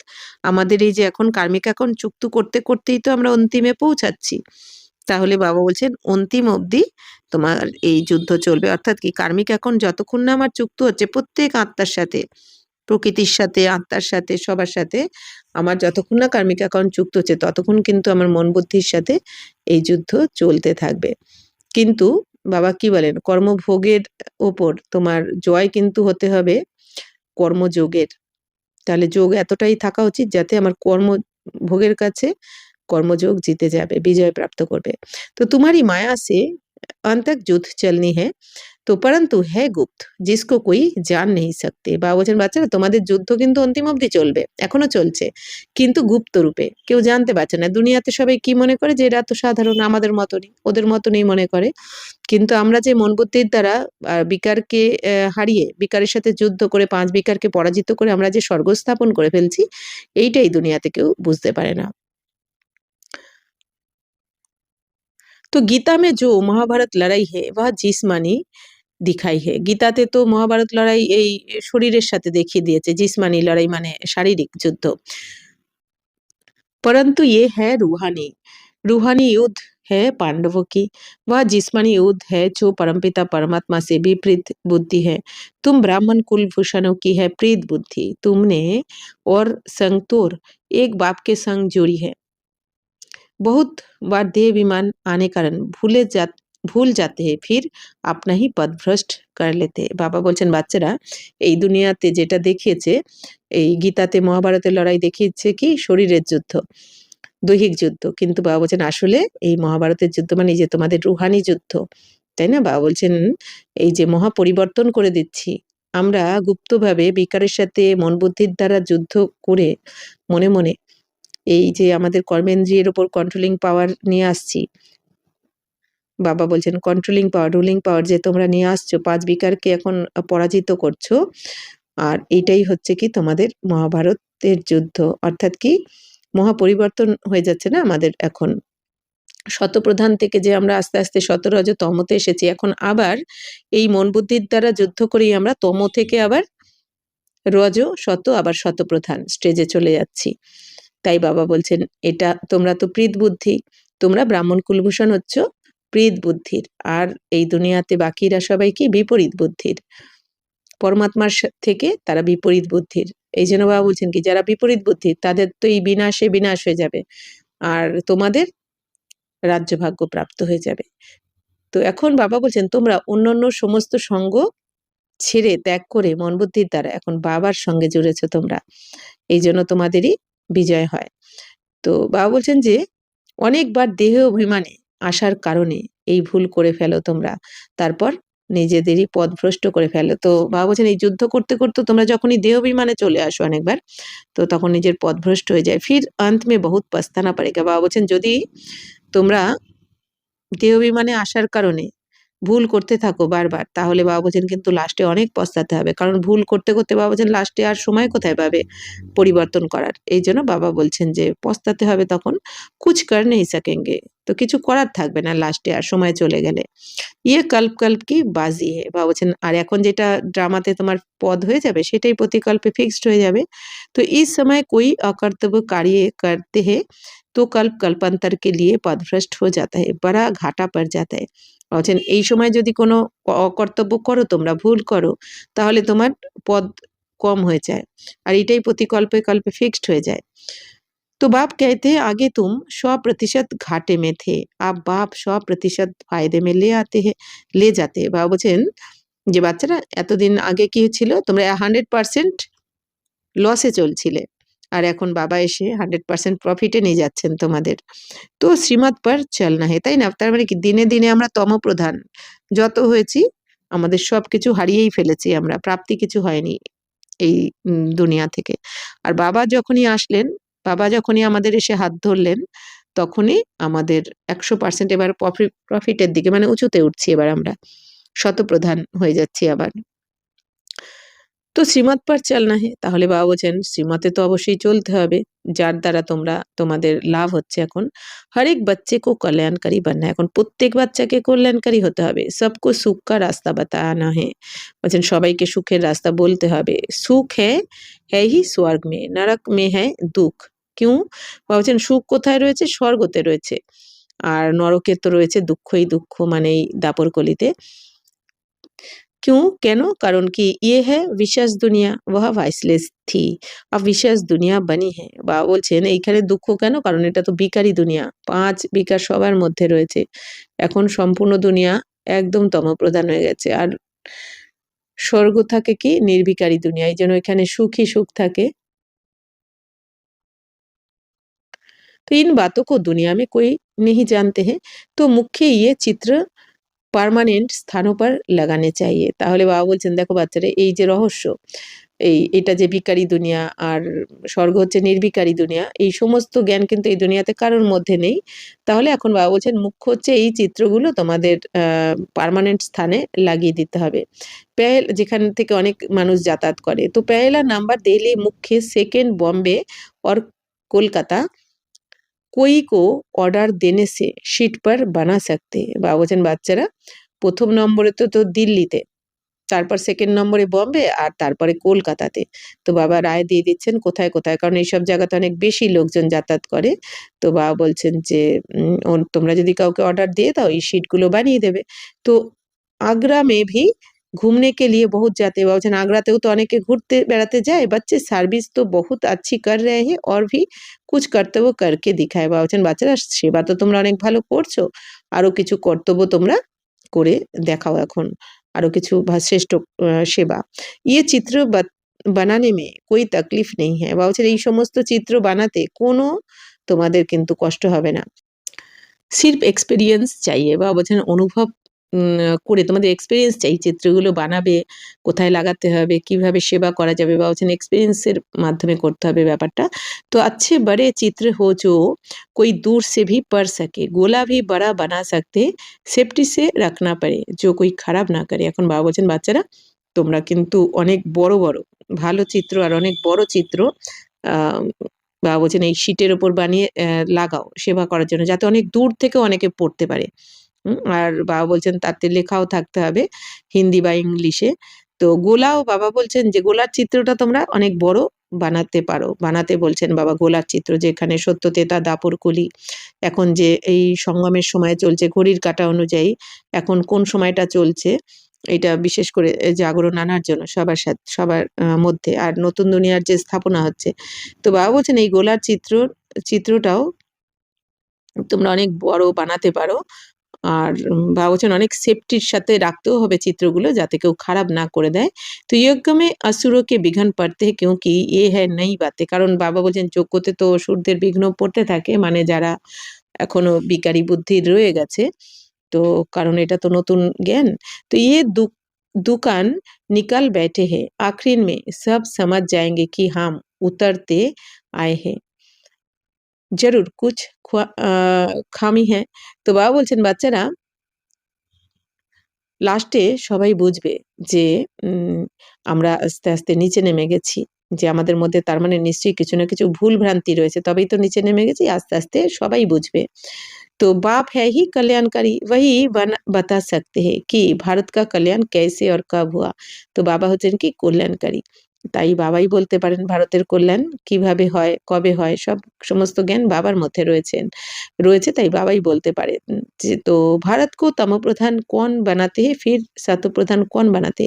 আমাদের এই যে এখন কার্মিক এখন চুক্ত করতে করতেই তো আমরা অন্তিমে পৌঁছাচ্ছি। তাহলে বাবা বলছেন অন্তিম অবধি তোমার এই যুদ্ধ চলবে। অর্থাৎ কি কার্মিক এখন যতক্ষণ না আমার চুক্ত হচ্ছে প্রত্যেক আত্মার সাথে, প্রকৃতির সাথে, আত্মার সাথে, সবার সাথে আমার যতক্ষণ না কার্মিক অ্যাকাউন্ট যুক্ত হচ্ছে ততক্ষণ কিন্তু আমার মন বুদ্ধির সাথে এই যুদ্ধ চলতে থাকবে। কিন্তু বাবা কি বলেন, কর্মভোগের ওপর তোমার জয় কিন্তু হতে হবে কর্মযোগের। তাহলে যোগ এতটাই থাকা উচিত যাতে আমার কর্মভোগের কাছে কর্মযোগ জিতে যাবে, বিজয় প্রাপ্ত করবে। তো তোমারই মায়া সে अंत तक युद्ध चलनी है তো পরন্তু है गुप्त जिसको कोई জান नहीं सकते বাবা বলছেন বাচ্চারা তোমাদের যুদ্ধ কিন্তু অন্তিম অবধি চলবে এখনো চলছে কিন্তু গুপ্ত রূপে কেউ জানতে পারছে না দুনিয়াতে সবাই কি মনে করে যে এরা তো সাধারণ আমাদের মতনই ওদের মতনই মনে করে কিন্তু আমরা যে মন বুদ্ধির দ্বারা বিকারকে হারিয়ে বিকারের সাথে যুদ্ধ করে 5 বিকারকে পরাজিত করে আমরা যে স্বর্গ স্থাপন করে ফেলছি এইটাই দুনিয়াতে কেউ বুঝতে পারে না तो गीता में जो महाभारत लड़ाई है वह जिस्मानी दिखाई है गीताते तो महाभारत लड़ाई এই শরীরের সাথে দেখিয়ে দিয়েছে जिस्मानी लड़ाई মানে শারীরিক যুদ্ধ परंतु ये है रूहानी रूहानी युद्ध है पांडवों की वह जिस्मानी युद्ध है जो परमपिता परमात्मा से भी प्रीत बुद्धि है तुम ब्राह्मण कुलभूषणों की है प्रीत बुद्धि तुमने और संगतोर एक बाप के संग जोड़ी है बहुत बार देह विमान आने कारण ভুল जाते हैं फिर अपना ही पद भ्रष्ट कर लेते বাবা বলছেন বাচ্চারা এই দুনিয়াতে যেটা দেখিয়েছে এই গীতাতে মহাভারতের লড়াই দেখিয়েছে কি শরীরের যুদ্ধ দৈহিক যুদ্ধ কিন্তু বাবা বলছেন আসলে এই মহাভারতের যুদ্ধ মানে যে তোমাদের রুহানি যুদ্ধ তাই না বাবা বলছেন এই যে মহা পরিবর্তন করে দিচ্ছি আমরা গুপ্তভাবে বিকারের সাথে মন বুদ্ধির দ্বারা যুদ্ধ করে মনে মনে এই যে আমাদের কর্মেন্দ্রিয়ের উপর কন্ট্রোলিং পাওয়ার নিয়ে আসছি বাবা বলছেন কন্ট্রোলিং পাওয়ার রুলিং পাওয়ার যে তোমরা নিয়ে আসছো 5 বিকারকে এখন পরাজিত করছো আর এইটাই হচ্ছে কি তোমাদের মহাভারতের যুদ্ধ অর্থাৎ কি মহা পরিবর্তন হয়ে যাচ্ছে না আমাদের এখন শতপ্রধান থেকে যে আমরা আস্তে আস্তে শতরজ তমতে এসেছি এখন আবার এই মন বুদ্ধির দ্বারা যুদ্ধ করেই আমরা তম থেকে আবার রজ শত আবার শতপ্রধান স্টেজে চলে যাচ্ছি তাই বাবা বলছেন এটা তোমরা তো প্রীত বুদ্ধি তোমরা ব্রাহ্মণ কুলভূষণ হচ্ছ প্রীত বুদ্ধির আর এই দুনিয়াতে বাকিরা সবাই কি বিপরীত বুদ্ধির পরমাত্মার থেকে তারা বিপরীত বুদ্ধির এই জন্য বাবা বলছেন কি যারা বিপরীত বুদ্ধির তাদের তো এই বিনাশে বিনাশ হয়ে যাবে আর তোমাদের রাজ্যভাগ্য প্রাপ্ত হয়ে যাবে তো এখন বাবা বলছেন তোমরা অন্যান্য সমস্ত সঙ্গ ছেড়ে ত্যাগ করে মন বুদ্ধির দ্বারা এখন বাবার সঙ্গে জুড়েছো তোমরা এই জন্য তোমাদেরই বিজয় হয় তো বাবা বলছেন যে অনেকবার দেহ অভিমানে আসার কারণে এই ভুল করে ফেলো তোমরা তারপর নিজেদেরই পথভ্রষ্ট করে ফেলো তো বাবা বলছেন এই যুদ্ধ করতে করতে তোমরা যখনই দেহ অভিমানে চলে আসো অনেকবার তো তখন নিজের পথভ্রষ্ট হয়ে যায় ফির अंत में बहुत पछताना पड़ेगा বাবা বলছেন যদি তোমরা দেহ অভিমানে আসার কারণে ভুল করতে থাকো বারবার তাহলে বাবা বলছেন কিন্তু লাস্টে অনেক পস্তাতে হবে কারণ ভুল করতে করতে বাবা বলছেন লাস্টে আর সময় কোথায় পাবে পরিবর্তন করার এই জন্য বাবা বলছেন যে পস্তাতে হবে তখন কুছ কর নেই সকেঙ্গে তো কিছু করার থাকবে না লাস্টে আর সময় চলে গেলে ইয়ে কল্প কল্প কি বাজি হে বাবা বলছেন আর এখন যেটা ড্রামাতে তোমার পদ হয়ে যাবে সেটাই প্রতিকল্পে ফিক্সড হয়ে যাবে তো इस समय कोई अकर्तव्य कार्य करते हैं तो कल्प कल्पांतर के लिए पदभ्रष्ट हो जाता है बड़ा घाटा पड़ जाता है বলছেন এই সময় যদি কোনো অকর্তব্য করো তোমরা ভুল করো তাহলে তোমার পদ কম হয়ে যায় আর এটাই প্রতিকল্পে কল্পে ফিক্সড হয়ে যায় तो बाप कहते हैं आगे तुम 100% घाटे में थे अब बाप 100% फायदे में ले जाते हैं বাবা বলছেন যে বাচ্চারা এতদিন আগে কি ছিল তোমরা 100% লসে চলছিলে আর এখন বাবা এসে 100% প্রফিটে নিয়ে যাচ্ছেন তোমাদের তো শ্রীমত পর চলনা হে তাই না তার মানে কি দিনে দিনে আমরা তমপ্রধান যত হয়েছি আমাদের সবকিছু হারিয়েই ফেলেছি আমরা প্রাপ্তি কিছু হয়নি এই দুনিয়া থেকে আর বাবা যখনই আসলেন বাবা যখনই আমাদের এসে হাত ধরলেন তখনই আমাদের 100% এবার প্রফিটের দিকে মানে উঁচুতে উঠছি এবার আমরা শতপ্রধান হয়ে যাচ্ছি আবার তো শ্রীমত পর চলনা হে তাহলে বাবা বলছেন শ্রীমতে তো অবশ্যই চলতে হবে যার দ্বারা তোমরা তোমাদের লাভ হচ্ছে এখন হর এক বাচ্চে কো কল্যাণকারী বাননা এখন প্রত্যেক বাচ্চাকে কল্যাণকারী হতে হবে সবকো সুখ কা রাস্তা বাতানা হে বলছেন সবাইকে সুখের রাস্তা বলতে হবে সুখ হ্যাঁ হি স্বর্গ মে নরক মে হ্যাঁ দুঃখ কিউ বলছেন সুখ কোথায় রয়েছে স্বর্গতে রয়েছে আর নরকে তো রয়েছে দুঃখই দুঃখ মানে এই দাপরকলিতে क्यों কেন কারণ কি ये है विशेष दुनिया वह वाइसलेस थी अब विशेष दुनिया बनी है বাবা বলছেন এইখানে দুঃখ কেন কারণ এটা তো বিকারী দুনিয়া 5 বিকার সবার মধ্যে রয়েছে এখন সম্পূর্ণ দুনিয়া একদম তমপ্রধান হয়ে গেছে আর স্বর্গ থাকে কি নির্বিকারী দুনিয়া এই জন্য এখানে সুখী সুখ থাকে तो इन बातों को दुनिया में कोई नहीं जानते हैं तो मुख्य ये चित्र পার্মানেন্ট স্থানों पर लगाने चाहिए। তাহলে বাবা বলছেন দেখো বাচ্চারা এই যে রহস্য, এটা যে বিকারী দুনিয়া আর স্বর্গ হচ্ছে নির্বিকারী দুনিয়া, এই সমস্ত জ্ঞান কিন্তু এই দুনিয়াতে কারোর মধ্যে নেই। তাহলে এখন বাবা বলছেন মুখ্য হচ্ছে এই চিত্রগুলো তোমাদের পার্মানেন্ট স্থানে লাগিয়ে দিতে হবে। যেখান থেকে অনেক মানুষ যাতায়াত করে। তো पहला नंबर दिल्ली मुख्य, सेकंड बॉम्बे और कोलकाता कोई को অর্ডার দেনে সে শিট पर बना सकते हैं। বাবা বলছেন বাচ্চারা প্রথম নম্বরে তো দিল্লিতে, তারপর সেকেন্ড নম্বরে বম্বে আর তারপরে কলকাতাতে। তো বাবা রায় দিয়ে দিচ্ছেন কোথায় কোথায়, কারণ এইসব জায়গাতে অনেক বেশি লোকজন যাতায়াত করে। তো বাবা বলছেন যে তোমরা যদি কাউকে অর্ডার দিয়ে দাও এই শিটগুলো বানিয়ে দেবে। তো আগ্রা মে ভি ঘুমনে কে লিয়ে বহুত जाते हैं। বাবা বলছেন আগ্রাতেও তো অনেকে ঘুরতে বেড়াতে যায়। বাচ্চে সার্ভিস তো বহুত अच्छी कर रहे हैं और भी कुछ कर्तव्য करके दिखाए। বাবা বলছেন বাচ্চারা সেবা তো তোমরা অনেক ভালো করছো, আরো কিছু কর্তব্য তোমরা করে দেখাও এখন, আরো কিছু শ্রেষ্ঠ সেবা। ইয়ে চিত্র বানানে মে কোই তকলিফ নেই হ্যাঁ। বাবা বলছেন এই সমস্ত চিত্র বানাতে কোনো তোমাদের কিন্তু কষ্ট হবে না, সির্ফ এক্সপেরিয়েন্স চাইয়ে। বাবা বলছেন অনুভব করে তোমাদের এক্সপেরিয়েন্স চাই, চিত্রগুলো বানাবে, কোথায় লাগাতে হবে, কিভাবে সেবা করা যাবে। বাবা বলছেন এক্সপেরিয়েন্সের মাধ্যমে করতে হবে ব্যাপারটা। তো अच्छे बड़े चित्र हो जो कोई दूर से भी पढ़ सके, गोला भी बड़ा बना सकते, सेफ्टी से रखना पड़े जो कोई খারাপ না করে। এখন বাবা বলছেন বাচ্চারা তোমরা কিন্তু অনেক বড় বড় ভালো চিত্র আর অনেক বড় চিত্র আহ বাবা বলছেন এই শীটের ওপর বানিয়ে লাগাও সেবা করার জন্য, যাতে অনেক দূর থেকে অনেকে পড়তে পারে। আর বাবা বলছেন তাতে লেখাও থাকতে হবে হিন্দি বা ইংলিশে। তো গোলাও বাবা বলছেন যে গোলার চিত্রটা তোমরা অনেক বড় বানাতে পারো। বানাতে বলছেন বাবা গোলার চিত্র, যেখানে সত্যতেতা দাপর কলি এখন যে এই সঙ্গমের সময় চলছে ঘড়ির কাঁটা অনুযায়ী এখন কোন সময়টা চলছে, এটা বিশেষ করে জাগরণ আনার জন্য সবার সাথে সবার মধ্যে, আর নতুন দুনিয়ার যে স্থাপনা হচ্ছে। তো বাবা বলছেন এই গোলার চিত্রটাও তোমরা অনেক বড় বানাতে পারো। আর বাবা বলছেন অনেক সেফটির সাথে রাখতেও হবে চিত্রগুলো যাতে কেউ খারাপ না করে দেয়। তো यज्ञ में असुरों के विघ्न पड़ते हैं क्योंकि ये है नई बातें। কারণ বাবা বলছেন যজ্ঞতে তো অসুরদের বিঘ্ন পড়তে থাকে, মানে যারা এখনো বিকারী বুদ্ধির রয়ে গেছে। তো কারণ এটা তো নতুন জ্ঞান। তো ये दुकान निकल बैठे हैं, आखिर में सब समझ जाएंगे कि हम उतरते आए हैं, जरूर कुछ খামি হ্যাঁ। তো বাবা বলছেন বাচ্চারা লাস্টে সবাই বুঝবে যে আমরা আস্তে আস্তে নিচে নেমে গেছি, যে আমাদের মধ্যে তার মানে নিশ্চয়ই কিছু না কিছু ভুল ভ্রান্তি রয়েছে, তবেই তো নিচে নেমে গেছি। আস্তে আস্তে সবাই বুঝবে। तो बाप है ही कल्याणकारी, वही बता सकते हैं कि भारत का कल्याण कैसे और कब हुआ। তো বাবা হচ্ছেন কি কল্যাণকারী, তাই বাবাই বলতে পারেন ভারতের কল্যাণ কিভাবে হয় কবে হয়, সমস্ত জ্ঞান বাবার মধ্যে রয়েছে তাই বাবাই বলতে পারে। যে তো ভারত কো তমপ্রধান কোন বানাতে হে ফির সতপ্রধান কোন বানাতে,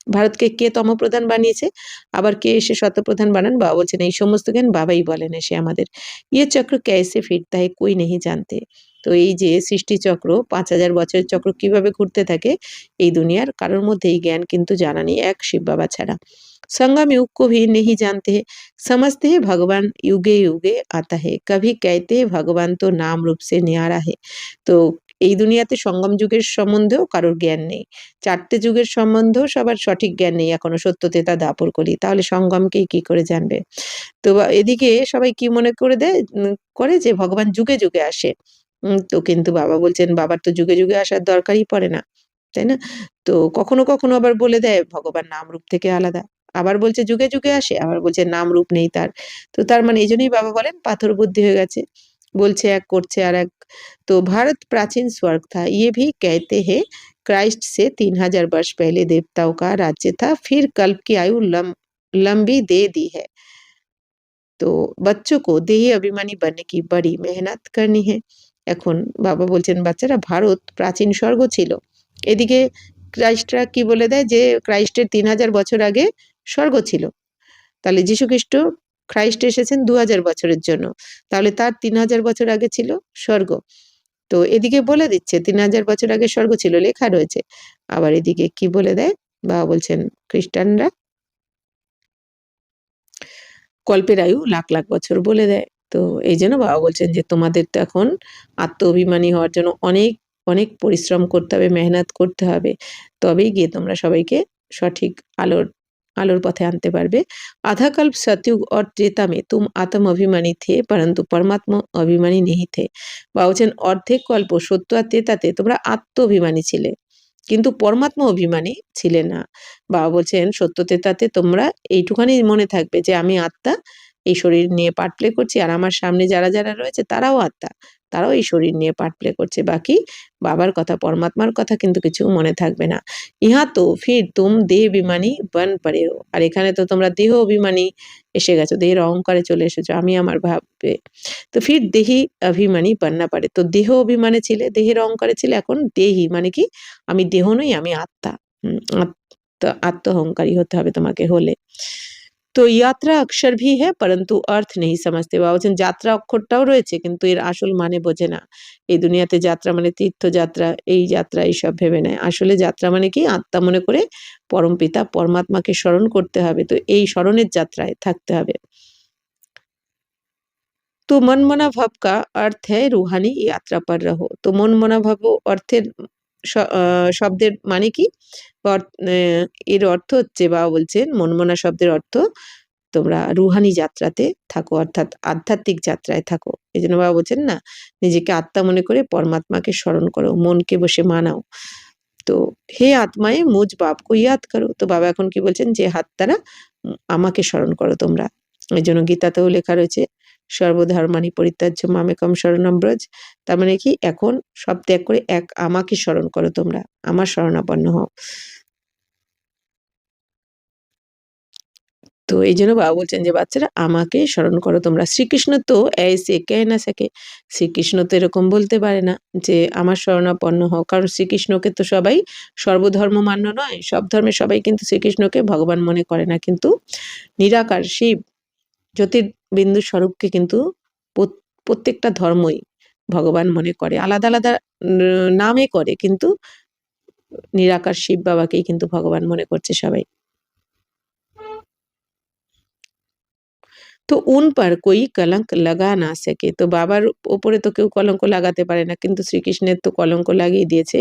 ভারতকে কে তমপ্রধান বানিয়েছে আবার কে এসে শতপ্রধান বানান। বাবা বলছেন এই সমস্ত জ্ঞান বাবাই বলেন এসে আমাদের। ইয়ে চক্র कैसे फिरता है कोई नहीं जानते। তো এই যে সৃষ্টিচক্র 5000 বছরের চক্র কিভাবে ঘুরতে থাকে এই দুনিয়ার কারোর মধ্যে এই জ্ঞান কিন্তু জানা নেই এক শিব বাবা ছাড়া। संगम युग को भी नहीं जानते हैं, समझते हैं भगवान युगे युगे आता है, कभी कहते हैं भगवान तो नाम रूप से न्यारा है। তো এই দুনিয়াতে সঙ্গম যুগের সম্বন্ধেও কারোর জ্ঞান নেই, চারটে যুগের সম্বন্ধেও সবার সঠিক জ্ঞান নেই এখনো, সত্যতেতা দাপর কলি, তাহলে সঙ্গমকেই কি করে জানবে। তো এদিকে সবাই কি মনে করে দেয় করে যে ভগবান যুগে যুগে আসে। তো কিন্তু বাবা বলছেন বাবার তো যুগে যুগে আসার দরকারই পড়ে না, তাই না? তো কখনো কখনো আবার বলে দেয় ভগবান নাম রূপ থেকে আলাদা, আবার বলছে যুগে যুগে আসে, আবার বলছে নাম রূপ নেই তার। তো তার মানে এই জন্যই বাবা বলেন পাথর বুদ্ধি হয়ে গেছে, বলছে এক করছে আর এক। तो भारत प्राचीन स्वर्ग था, ये भी कहते हैं क्राइस्ट से 3000 वर्ष पहले देवताओं का राज्य था, फिर कल्प की आयु लंबी दे दी है। তো বাচ্চো কো দেহি অভিমানী बनने की बड़ी मेहनत करनी है। এখন বাবা বলছেন বাচ্চারা ভারত প্রাচীন স্বর্গ ছিল, এদিকে ক্রাইস্টরা কি বলে দেয় যে ক্রাইস্টের 3000 বছর আগে স্বর্গ ছিল, তাহলে যীশু খ্রিস্ট খ্রাইস্ট এসেছেন 2000 বছরের জন্য, তাহলে তার 3000 বছর আগে ছিল স্বর্গ। তো এদিকে বলে দিচ্ছে 3000 বছর আগে স্বর্গ ছিল, লেখা রয়েছে। আবার এদিকে কি বলে দেয় বাবা বলছেন খ্রিস্টানরা কল্পের আয়ু লাখ লাখ বছর বলে দেয়। তো এই জন্য বাবা বলছেন যে তোমাদের তো এখন আত্ম অভিমানী হওয়ার জন্য অনেক অনেক পরিশ্রম করতে হবে, মেহনত করতে হবে, তবেই গিয়ে তোমরা সবাইকে সঠিক আলোর পথে আনতে পারবে। आधा कल्प सतयुग और त्रेता में तुम आत्म अभिमानी थे परंतु परमात्मा अभिमानी नहीं थे। বা বলছেন অর্ধেক কল্প সত্য আর ত্রেতাতে তোমরা আত্ম অভিমানী ছিলে, কিন্তু পরমাত্মা অভিমানী ছিলে না। বাবা বলছেন সত্য ত্রেতাতে তোমরা এইটুখানি মনে থাকবে যে আমি আত্মা, এই শরীর নিয়ে পার্ট প্লে করছি, আর আমার সামনে যারা যারা রয়েছে তারাও আত্মা, তারাও এই শরীর নিয়ে পার্ট প্লে করছে। বাকি বাবার কথা, পরমাত্মার কথা কিন্তু কিছু মনে থাকবে না। ইহা তো ফির তুম দেহ অভিমানী বন পড়ে হো। আর এখানে তো তোমরা দেহ অভিমানী এসে গেছো, দেহের অহংকারে চলে এসেছো, আমি আমার ভাববে। তো ফির দেহি অভিমানী বাননা পারে। তো দেহ অভিমানে ছিলে, দেহের অহংকারে ছিলে, এখন দেহি মানে কি, আমি দেহ নই, আমি আত্মা। আত্ম অহংকারী হতে হবে তোমাকে হলে। তো यात्रा अक्षर भी है परंतु अर्थ नहीं समझते। বাবা বলছেন যাত্রা অক্ষরটাও রয়েছে কিন্তু এর আসল মানে বোঝে না। এই দুনিয়াতে যাত্রা মানে তীর্থযাত্রা, এই যাত্রা এইসব ভেবে নেয়। আসলে যাত্রা মানে কি, আত্মা মনে করে পরমপিতা পরমাত্মাকে স্মরণ করতে হবে। তো এই স্মরণের যাত্রায় থাকতে হবে। তো মনমনা ভাব কা अर्थ है रूहानी यात्रा पर रहो। তো মনমনা ভাব অর্থের শব্দের মানে কি, এর অর্থ হচ্ছে, বাবা বলছেন মনমনা শব্দের অর্থ তোমরা রুহানি যাত্রাতে থাকো, অর্থাৎ আধ্যাত্মিক যাত্রায় থাকো। এই জন্য বাবা বলছেন না, নিজেকে আত্মা মনে করে পরমাত্মাকে স্মরণ করো, মনকে বসে মানাও। তো হে আত্মায় মুজ বাপকে ইয়াদ করো। তো বাবা এখন কি বলছেন, যে আত্মারা আমাকে স্মরণ করো তোমরা। এই জন্য গীতাতেও লেখা রয়েছে সর্বধর্মানি পরিত্যাজ্য মামেকম শরণম ব্রজ। তার মানে কি, এখন সব ত্যাগ করে এক আমাকে স্মরণ করো, তোমরা আমার শরণাপন্ন হও। তো এই জন্য বাবা বলছেন যে বাচ্চারা আমাকে স্মরণ করো তোমরা। শ্রীকৃষ্ণ তো ऐसे कह না सके। শ্রীকৃষ্ণ তো এরকম বলতে পারে না যে আমার শরণাপন্ন হও, কারণ শ্রীকৃষ্ণকে তো সবাই সর্বধর্ম মান্য নয়, সব ধর্মের সবাই কিন্তু শ্রীকৃষ্ণকে ভগবান মনে করে না, কিন্তু নিরাকার শিব জ্যোতির্বিন্দু স্বরূপকে কিন্তু প্রত্যেকটা ধর্মই ভগবান মনে করে, আলাদা আলাদা নামে করে, কিন্তু নিরাকার শিব বাবাকেই কিন্তু ভগবান মনে করছে সবাই। তো উন पर कोई कलंक लगा ना सके। তো বাবার ওপরে তো কেউ কলঙ্ক লাগাতে পারে না, কিন্তু শ্রীকৃষ্ণের তো কলঙ্ক লাগিয়ে দিয়েছে।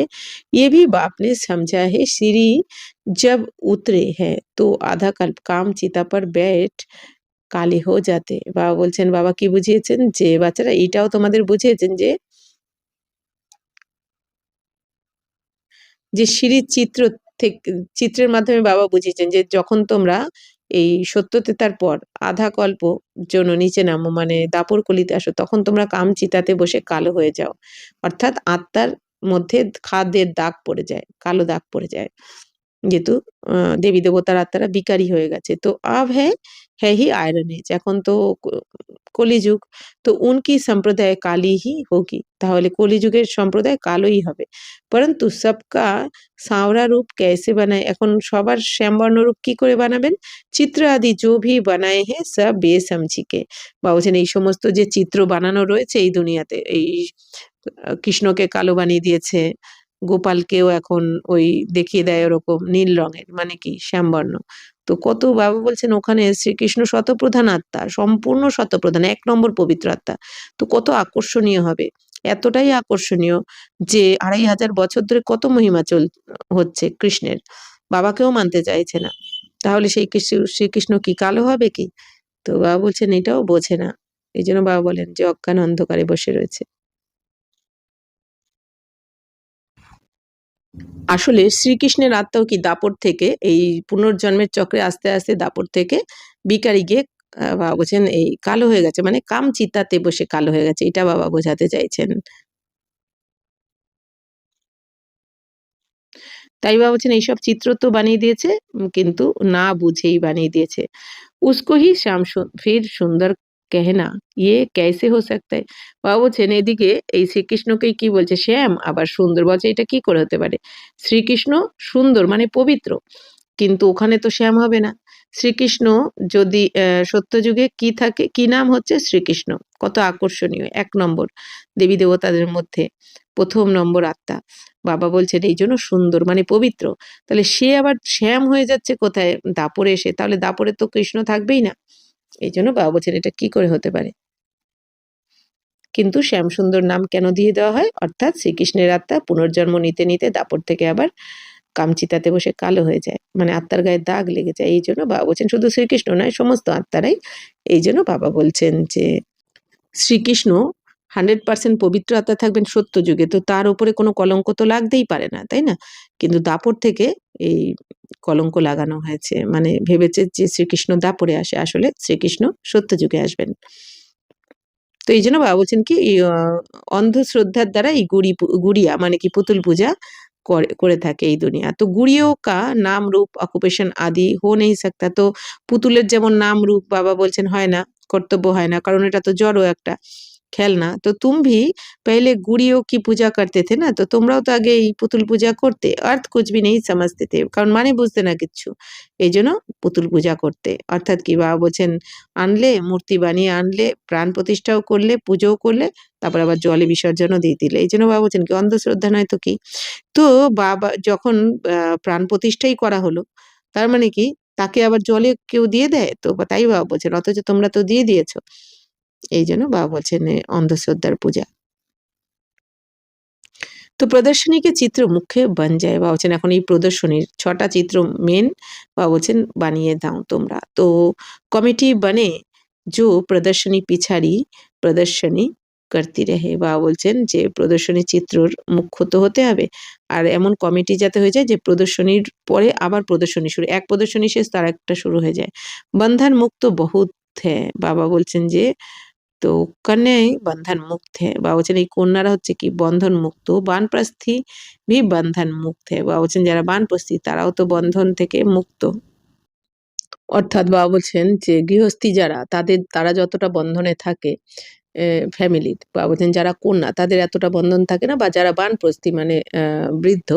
ये भी बाप ने समझा है श्री जब उतरे हैं तो आधा कल्प काम चिता पर बैठ কালি হো যাতে। বাবা বলছেন, বাবা কি বুঝিয়েছেন, যে বাচ্চারা এইটাও তোমাদের বুঝিয়েছেন যে সিঁড়ির চিত্রের মাধ্যমে বাবা বুঝিয়েছেন যে যখন তোমরা এই সত্যতেতার পর আধা কল্প জন্য নিচে নামো, মানে দাপর কলিতে আসো, তখন তোমরা কাম চিতাতে বসে কালো হয়ে যাও, অর্থাৎ আত্মার মধ্যে খাদের দাগ পড়ে যায়, কালো দাগ পড়ে যায়, যেহেতু দেবী দেবতার আত্মারা বিকারী হয়ে গেছে। তো আব হ্যাঁ হি আয়রন এজ, এখন তো কলিযুগ, তো উনকি সম্প্রদায় কালি হি হোগি, তাহলে কলিযুগের সম্প্রদায় কালোই হবে। পরন্তু সবকা সাঁওরা রূপ कैसे বানায়, এখন সবার শ্যামবর্ণ রূপ কি করে বানাবেন, চিত্র আদি जो भी बनाए हैं सब बेसमझी के। বা বলছেন এই সমস্ত যে চিত্র বানানো রয়েছে এই দুনিয়াতে, এই কৃষ্ণকে কালো বানিয়ে দিয়েছে, গোপালকেও এখন ওই দেখিয়ে দেয় ওরকম নীল রঙের, মানে কি শ্যামবর্ণ। তো কত বাবা বলছেন ওখানে শ্রীকৃষ্ণ শতপ্রধান আত্মা, সম্পূর্ণ শতপ্রধান, ১ নম্বর পবিত্র আত্মা। তো কত আকর্ষণীয় হবে, এতটাই আকর্ষণীয় যে ২৫০০ বছর ধরে কত মহিমা হচ্ছে কৃষ্ণের, বাবাকেও মানতে চাইছে না, তাহলে সেই শ্রীকৃষ্ণ কি কালো হবে কি? তো বাবা বলছেন এটাও বোঝে না, এই জন্য বাবা বলেন যে অজ্ঞান অন্ধকারে বসে রয়েছে। আসলে শ্রীকৃষ্ণের আত্মাও কি দাপট থেকে এই পুনর্জন্মের চক্রে আস্তে আস্তে দাপট থেকে বিকারি গিয়ে বাবা বলছেন এই কালো হয়ে গেছে, মানে কাম চিতাতে বসে কালো হয়ে গেছে, এটা বাবা বোঝাতে চাইছেন। তাই বাবা বলছেন এইসব চিত্র তো বানিয়ে দিয়েছে, কিন্তু না বুঝেই বানিয়ে দিয়েছে। उसको ही श्याम फिर সুন্দর कहना ये कैसे हो सकता है। বাবা বলছেন এদিকে এই শ্রীকৃষ্ণকেই কি বলছে শ্যাম, আবার সুন্দর, বলছে এটা কি করে হতে পারে, শ্রীকৃষ্ণ সুন্দর মানে পবিত্র, কিন্তু ওখানে তো শ্যাম হবে না। শ্রীকৃষ্ণ যদি সত্যযুগে কি থাকে, কি নাম হচ্ছে শ্রীকৃষ্ণ, কত আকর্ষণীয়, ১ নম্বর দেবী দেবতাদের মধ্যে ১ম নম্বর আত্মা। বাবা বলছেন এই জন্য সুন্দর মানে পবিত্র, তাহলে সে আবার শ্যাম হয়ে যাচ্ছে কোথায়, দাপরে এসে, তাহলে দাপরে তো কৃষ্ণ থাকবেই না। এই জন্য বাবা বলছেন এটা কি করে হতে পারে। কিন্তু শ্যামসুন্দর নাম কেন দিয়ে দেওয়া হয়? অর্থাৎ শ্রীকৃষ্ণের আত্মা পুনর্জন্ম নিতে নিতে দাপর থেকে আবার কামচিতাতে বসে কালো হয়ে যায়, মানে আত্মার গায়ে দাগ লেগে যায়। এই জন্য বাবা বলছেন শুধু শ্রীকৃষ্ণ নয়, সমস্ত আত্মারাই। এই জন্য বাবা বলছেন যে শ্রীকৃষ্ণ 100% পবিত্র আত্মা থাকবেন সত্য যুগে, তো তার উপরে কোনো কলঙ্ক তো লাগতেই পারে না, তাই না? কিন্তু দাপর থেকে এই কলঙ্ক লাগানো হয়েছে, মানে ভেবেছে যে শ্রীকৃষ্ণ দাপরে আসে, আসলে শ্রীকৃষ্ণ সত্য যুগে আসবেন। তো এই জন্য বাবা বলছেন কি অন্ধশ্রদ্ধার দ্বারা এই গুড়িয়া মানে কি পুতুল পূজা করে থাকে এই দুনিয়া। তো গুড়িयों का नाम रूप ऑक्यूपेशन आदि हो नहीं सकता। তো পুতুলের যেমন নাম রূপ বাবা বলছেন হয় না, কর্তব্য হয় না, কারণ এটা তো জড়ও একটা খেলনা। তো तुम भी पहले गुड़ियों की पूजा करते थे ना, তো তোমরাও তো আগে এই পুতুল পূজা করতে। अर्थ कुछ भी नहीं समझते थे, কারণ মানে বুঝতে না কিচ্ছু, এই জন্য পুতুল পূজা করতে। অর্থাৎ কি বাবা বলছেন আনলে, মূর্তি বানিয়ে আনলে, প্রাণ প্রতিষ্ঠাও করলে, পুজোও করলে, তারপর আবার জলে বিসর্জনও দিয়ে দিলে। এই জন্য বাবা বলছেন কি অন্ধশ্রদ্ধা নয় তো কি। তো বাবা যখন প্রাণ প্রতিষ্ঠাই করা হলো, তার মানে কি তাকে আবার জলে কেউ দিয়ে দেয়? তো তাই বাবা বলছেন, অথচ তোমরা তো দিয়ে দিয়েছো। এই জন্য বাবা বলছেন অন্ধশ্রদ্ধার পূজা। তো प्रदर्शनी के चित्र मुख्य बन जाए, বাবা বলছেন এখন এই প্রদর্শনীর 6টা চিত্র মেন বাবা বলছেন বানিয়ে দাও তোমরা। তো কমিটি बने जो प्रदर्शनी पिछाड़ी प्रदर्शनी करती रहे, বাবা বলছেন যে প্রদর্শনী চিত্রর মুখ্য তো হতে হবে, আর এমন কমিটি যাতে হয়ে যায় যে প্রদর্শনীর পরে আবার প্রদর্শনী শুরু, এক প্রদর্শনী শেষ তার একটা শুরু হয়ে যায়। बंधन मुक्त बहुत है, বাবা বলছেন যে তো কন্যাই বন্ধন মুক্ত है, বাবা বলছেন এই কন্যারা হচ্ছে কি বন্ধন মুক্ত। বানপ্রস্থি ভি বন্ধন মুক্ত है, বাবা বলছেন যারা বানপ্রস্থি তারাও তো বন্ধন থেকে মুক্ত। অর্থাৎ বাবা বলছেন যে গৃহস্থী যারা তারা যতটা বন্ধনে থাকে ফ্যামিলির, বাবা বলছেন যারা কন্যা তাদের এতটা বন্ধন থাকে না, বা যারা বানপ্রস্থি মানে বৃদ্ধ,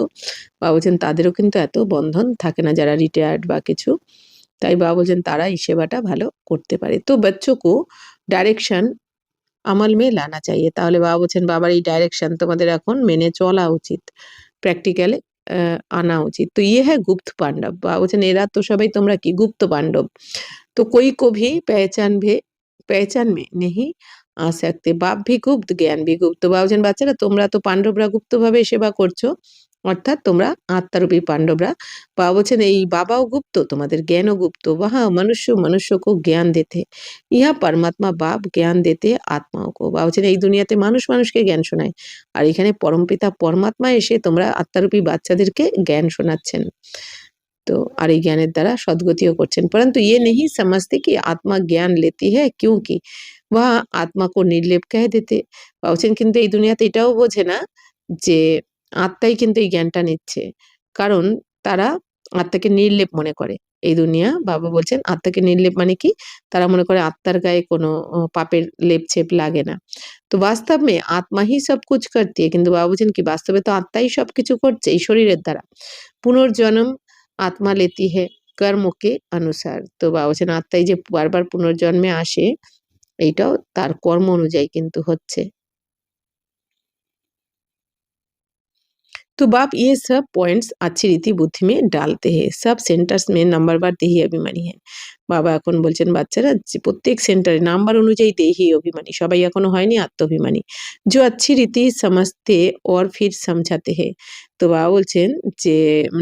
বাবা বলছেন তাদেরও কিন্তু এত বন্ধন থাকে না, যারা রিটায়ার্ড বা কিছু। তাই বাবা বলছেন তারা এই সেবাটা ভালো করতে পারে। তো বাচ্চোকে ডাইরেকশন আমল মে লানা চাইয়ে, তাহলে বাবা বলছেন বাবার এই ডাইরেকশন তোমাদের এখন মেনে চলা উচিত, প্র্যাকটিক্যালে আনা উচিত। তো ইয়ে হ্যাঁ গুপ্ত পাণ্ডব, বাবা বলছেন এরা তো সবাই তোমরা কি গুপ্ত পাণ্ডব। তো कोई को भी पहचान में नहीं आ सकते, बाप भी गुप्त জ্ঞান भी गुप्त। তো বাবা বলছেন বাচ্চারা তোমরা তো পাণ্ডবরা গুপ্তভাবে সেবা করছো, অর্থাৎ তোমরা আত্মারূপী পাণ্ডবরা। বাবা বলছেন এই বাবাও গুপ্ত, তোমাদের জ্ঞানও গুপ্ত। वहाँ मनुष्य मनुष्य को ज्ञान देते, ইহা পরমাত্মা বাপ জ্ঞান দেতে আত্মাও কো। বাবা বলছেন এই দুনিয়াতে মানুষ মানুষকে জ্ঞান শোনায়, আর এখানে পরমপিতা পরমাত্মা এসে তোমরা আত্মারূপী বাচ্চাদেরকে জ্ঞান শোনাচ্ছেন। तो और এই জ্ঞানের দ্বারা সদ্গতিও করছেন। परंतु ये नहीं समझते कि आत्मा ज्ञान लेती है क्योंकि वह आत्मा को निर्लेप कह देते। বলছেন কিন্তু এই দুনিয়াতে এটাও বোঝে না যে আত্মাই কিন্তু এই জ্ঞানটা নিচ্ছে, কারণ তারা আত্মাকে নির্লেপ মনে করে। এই দুনিয়া বাবা বলছেন আত্মাকে নির্লেপ মানে কি, তারা মনে করে আত্মার গায়ে কোনো পাপের লেপ ছেপ লাগে না। তো বাস্তব মে আত্মা হি সব কুছ করতি है, কিন্তু বাবা বলছেন কি বাস্তবে তো আত্মাই সবকিছু করছে এই শরীরের দ্বারা। পুনর্জন্ম আত্মা লেতি হে কর্মকে অনুসার, তো বাবা বলছেন আত্মাই যে বারবার পুনর্জন্মে আসে এইটাও তার কর্ম অনুযায়ী কিন্তু হচ্ছে। तो बाप ये सब पॉइंट्स अच्छी रीति बुद्धि में डालते हैं, सब सेंटर्स में नंबरवार देही अभिमानी है। বাবা এখন বলছেন বাচ্চারা যে প্রত্যেক সেন্টারে নাম্বার অনুযায়ী দেহি অভিমানী, সবাই এখনো হয়নি আত্মাভিমানী। जो अच्छी रीति समझते और फिर समझाते हैं, তো বাবা বলছেন যে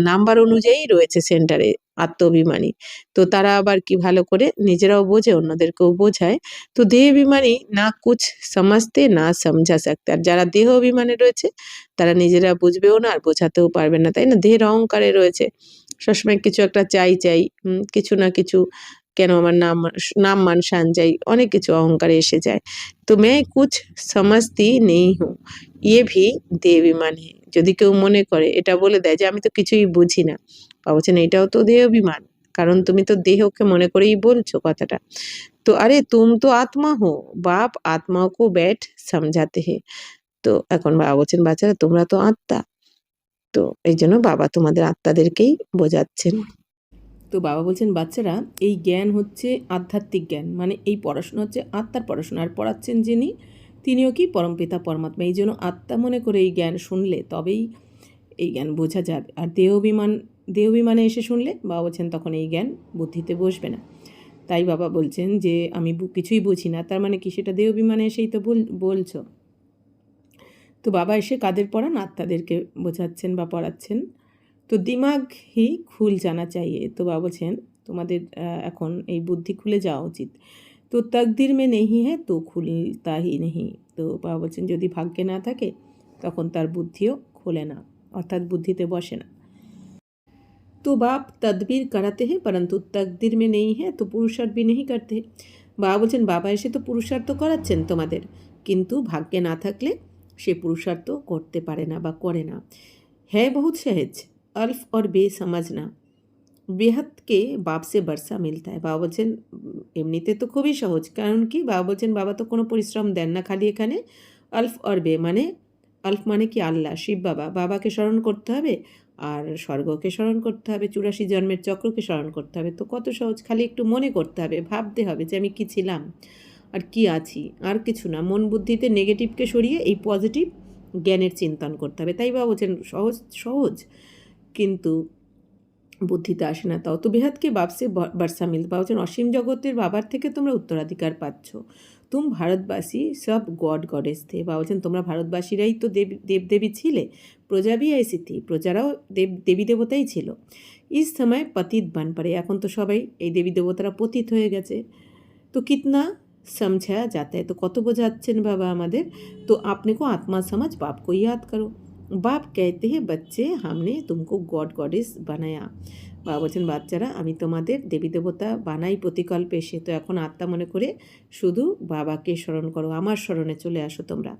নাম্বার অনুযায়ী রয়েছে সেন্টারে আত্মাভিমানী, তো তারা আবার কি ভালো করে নিজেরাও বোঝে অন্যদেরকেও বোঝায়। তো দেহ অভিমানী না কুছ সমঝতে না সমঝা सकते, আর যারা দেহ অভিমানে রয়েছে তারা নিজেরা বুঝবেও না আর বোঝাতেও পারবে না, তাই না? দেহের অহংকারে রয়েছে, সবসময় কিছু একটা চাই, কিছু না কিছু, কেন আমার নাম মান শান যাই, অনেক কিছু অহংকারে এসে যায়। তো मैं कुछ समझती नहीं हूँ ये भी দেহ অভিমান है, যদি কেউ মনে করে এটা বলে দেয় যে আমি তো কিছুই বুঝি না, ভাবছেন এটাও তো দেহ অভিমান, কারণ তুমি তো দেহকে মনে করেই বলছো কথাটা। তো আরে তুম তো আত্মা হো, বাপ আত্মাও কো बैठ समझाते हैं, তো এখন বাবা বলছেন বাচ্চারা তোমরা তো আত্মা, তো এই জন্য বাবা তোমাদের আত্মাদেরকেই বোঝাচ্ছেন। তো বাবা বলছেন বাচ্চারা এই জ্ঞান হচ্ছে আধ্যাত্মিক জ্ঞান, মানে এই পড়াশোনা হচ্ছে আত্মার পড়াশোনা, আর পড়াচ্ছেন যিনি তিনিও কি পরমপিতা পরমাত্মা। এই জন্য আত্মা মনে করে এই জ্ঞান শুনলে তবেই এই জ্ঞান বোঝা যাবে, আর দেহ অভিমানে এসে শুনলে বাবা বলছেন তখন এই জ্ঞান বুদ্ধিতে বসবে না। তাই বাবা বলছেন যে আমি কিছুই বুঝি না। তার মানে কি সেটা দেহ অভিমানে এসেই তো বলছো। তো বাবা এসে কাদের পড়ান? আত্মাদেরকে বোঝাচ্ছেন বা পড়াচ্ছেন। তো দিমাগ হি খুল জানা চাইয়ে। তো বাবা বলছেন তোমাদের এখন এই বুদ্ধি খুলে যাওয়া উচিত। তো তকদির মে নেহি হ্যাঁ তো খুলতা হি নেহি। তো বাবা বলছেন যদি ভাগ্যে না থাকে তখন তার বুদ্ধিও খোলে না, অর্থাৎ বুদ্ধিতে বসে না। তো বাপ তদবির করাতে हैं परंतु तकदीर में नहीं है तो पुरुषार्थ भी नहीं करते। বাবা বলছেন বাবা এসে তো পুরুষার্থ করাচ্ছেন তোমাদের, কিন্তু ভাগ্যে না থাকলে সে পুরুষার্থ করতে পারে না বা করে না। है बहुत सहज अल्फ और बेसमझना বেহাত কে বাপ সে বর্ষা মিলতা है। বাবা বলছেন এমনিতে তো খুবই সহজ, কারণ কি বাবা বলছেন বাবা তো কোনো পরিশ্রম দেন না, খালি এখানে আলফ আর বে মানে আলফ মানে কি আল্লাহ, শিব বাবা, বাবাকে স্মরণ করতে হবে আর স্বর্গকে স্মরণ করতে হবে, 84 জন্মের চক্রকে স্মরণ করতে হবে। তো কত সহজ, খালি একটু মনে করতে হবে, ভাবতে হবে যে আমি কি ছিলাম আর কি আছি, আর কিছু না। মন বুদ্ধিতে নেগেটিভকে সরিয়ে এই পজিটিভ জ্ঞানের চিন্তন করতে হবে। তাই বাবা বলছেন সহজ সহজ, কিন্তু বুদ্ধিতে আসে না। তাও তো বেহাতকে বাপসে বর্ষা মিল। বা বলছেন অসীম জগতের বাবার থেকে তোমরা উত্তরাধিকার পাচ্ছ। তুম ভারতবাসী সব গড গডেস থে। বা বলছেন তোমরা ভারতবাসীরাই তো দেবদেবী ছিলে, প্রজা ভি ऐसी थी, প্রজারাও দেবী দেবতাই ছিল। ইস সময় পতিত বান পড়ে, এখন তো সবাই এই দেবী দেবতারা পতিত হয়ে গেছে। তো কিতনা समझाया जाता है, तो কত বোঝাচ্ছেন বাবা আমাদের। তো আপনি को आत्मा समझ बाप को याद करो। বাপ कहते हैं बच्चे हमने तुमको गॉड गॉडेस बनाया। বাবা বলছেন বাচ্চারা আমি তোমাদের দেবী দেবতা বানাই প্রতিকল্পে এসে, তো এখন আত্মা মনে করে শুধু বাবাকে স্মরণ করো, আমার স্মরণে চলে আসো তোমরা।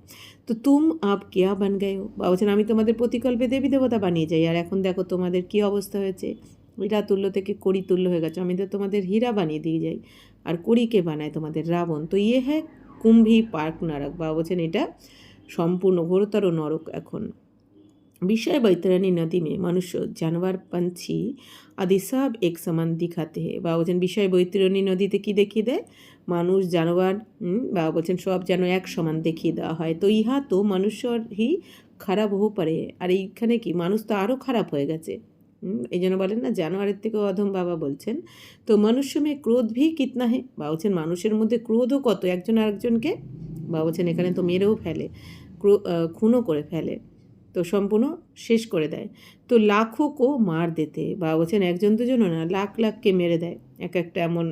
তো তুম আপ কেয়া বান গেও। বাবা বলছেন আমি তোমাদের প্রতিকল্পে দেবী দেবতা বানিয়ে যাই, আর এখন দেখো তোমাদের কি অবস্থা হয়েছে, হীরা তুল্য থেকে কড়ি তুল্য হয়ে গেছে। আমি তো তোমাদের হীরা বানিয়ে দিয়ে যাই, আর কড়িকে বানায় তোমাদের রাবণ। তো ইয়ে হ্যাঁ কুম্ভী পার্ক নরক। বাবা বলছেন এটা সম্পূর্ণ ঘোরতর নরক এখন। विषय बैतरणी नदी में मनुष्य जानवर पंछी आदि सब एक समान दिखाते हैं। বাবা বলছেন বিষয় বৈতরণী নদীতে কি দেখিয়ে দেয়? মানুষ জানোয়ার, বাবা বলছেন সব যেন এক সমান দেখিয়ে দেওয়া হয়। তো ইহা তো মানুষের হি খারাপ হতে পারে, আর এইখানে কি মানুষ তো আরও খারাপ হয়ে গেছে। এই জন্য বলেন না জানোয়ারের থেকেও অধম। বাবা বলছেন তো মনুষ্য মে ক্রোধ ভি কিতনা হে। বাবা বলছেন মানুষের মধ্যে ক্রোধও কত, একজন আরেকজনকে বাবা বলছেন এখানে তো মেরেও ফেলে, খুনও করে ফেলে, তো সম্পূর্ণ শেষ করে দেয়। তো লাখো কো মার দিতে। বাবা বলছেন একজন দুজন না, লাখ লাখকে মেরে দেয়। এক একটা এমন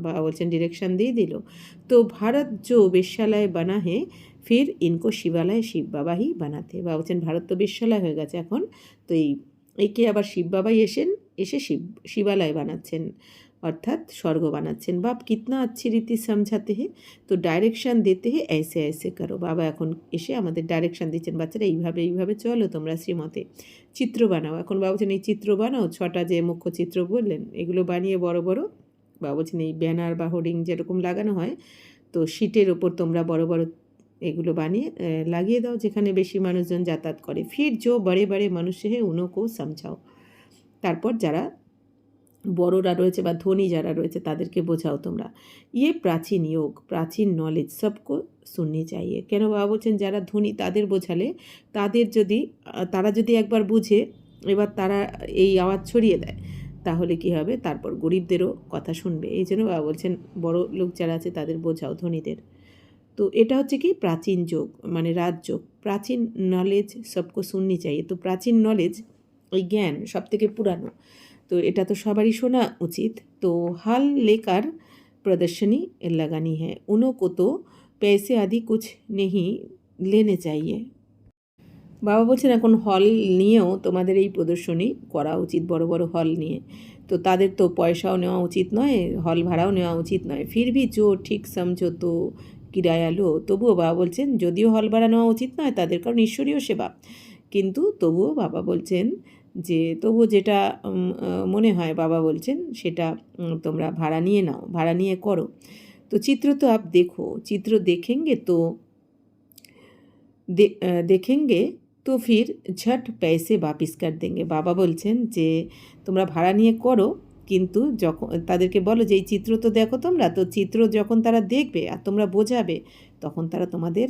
বাবা বলছেন ডিরেকশান দিয়ে দিল। তো ভারত जो বেশ্যালয় বানা হে ফির ইনকো শিবালয় শিব বাবা হি বানাতে। বাবা বলছেন ভারত তো বেশ্যালয় হয়ে গেছে এখন, তো একে আবার শিব বাবাই এসে শিবালয় বানাচ্ছেন, অর্থাৎ স্বর্গ বানাচ্ছেন। বাপ কিতনা আচ্ছি রীতি সমঝাতে হে, তো ডাইরেকশান দিতে হে ऐसे ऐसे করো। বাবা এখন এসে আমাদের ডাইরেকশান দিচ্ছেন, বাচ্চারা এইভাবে এইভাবে চলো তোমরা শ্রীমতে, চিত্র বানাও। এখন বাবা বলছেন এই চিত্র বানাও, 6টা যে মুখ্য চিত্র বললেন এগুলো বানিয়ে বড় বড়, বাবা বলছেন এই ব্যানার বা হোর্ডিং যেরকম লাগানো হয়, তো শিটের ওপর তোমরা বড় বড় এগুলো বানিয়ে লাগিয়ে দাও যেখানে বেশি মানুষজন যাতায়াত করে। ফির जो बड़े बड़े मनुष्य है उनको समझाओ, তারপর যারা বড়রা রয়েছে বা ধনী যারা রয়েছে তাদেরকে বোঝাও তোমরা। ইয়ে প্রাচীন যোগ প্রাচীন নলেজ সবকো শুননি চাইয়ে। কেন বাবা বলছেন যারা ধনী তাদের বোঝালে তারা যদি একবার বুঝে এবার তারা এই আওয়াজ ছড়িয়ে দেয়, তাহলে কি হবে, তারপর গরিবদেরও কথা শুনবে। এই জন্য বাবা বলছেন বড় লোক যারা আছে তাদের বোঝাও, ধনীদের। তো এটা হচ্ছে কি প্রাচীন যোগ মানে রাজযোগ। প্রাচীন নলেজ সবকো শুননি চাইয়ে। তো প্রাচীন নলেজ ওই জ্ঞান সব থেকে পুরানো, তো এটা তো সবারই শোনা উচিত। তো হাল লেকার প্রদর্শনী লাগানি है, उनको तो पैसे आदि कुछ नहीं लेने चाहिए। বাবা বলছেন এখন হল নিয়েও তোমাদের এই প্রদর্শনী করা উচিত, বড় বড় হল নিয়ে। তো তাদের তো পয়সাও নেওয়া উচিত নয়, হল ভাড়াও নেওয়া উচিত নয়। ফির ভি জো ঠিক সমঝো তো কিরায়া লো। তবুও বাবা বলছেন যদিও হল ভাড়া নেওয়া উচিত নয় তাদের, কারণ ঈশ্বরীয় সেবা, কিন্তু তবুও বাবা বলছেন যে তবুও যেটা মনে হয় বাবা বলছেন সেটা তোমরা ভাড়া নিয়ে নাও, ভাড়া নিয়ে করো। তো চিত্র তো আপ দেখো, চিত্র देखेंगे তো ফির ঝট पैसे वापिस कर देंगे। বাবা বলছেন যে তোমরা ভাড়া নিয়ে করো, কিন্তু যখন তাদেরকে বলো যে এই চিত্র তো দেখো তোমরা, তো চিত্র যখন তারা দেখবে আর তোমরা বোঝাবে তখন তারা তোমাদের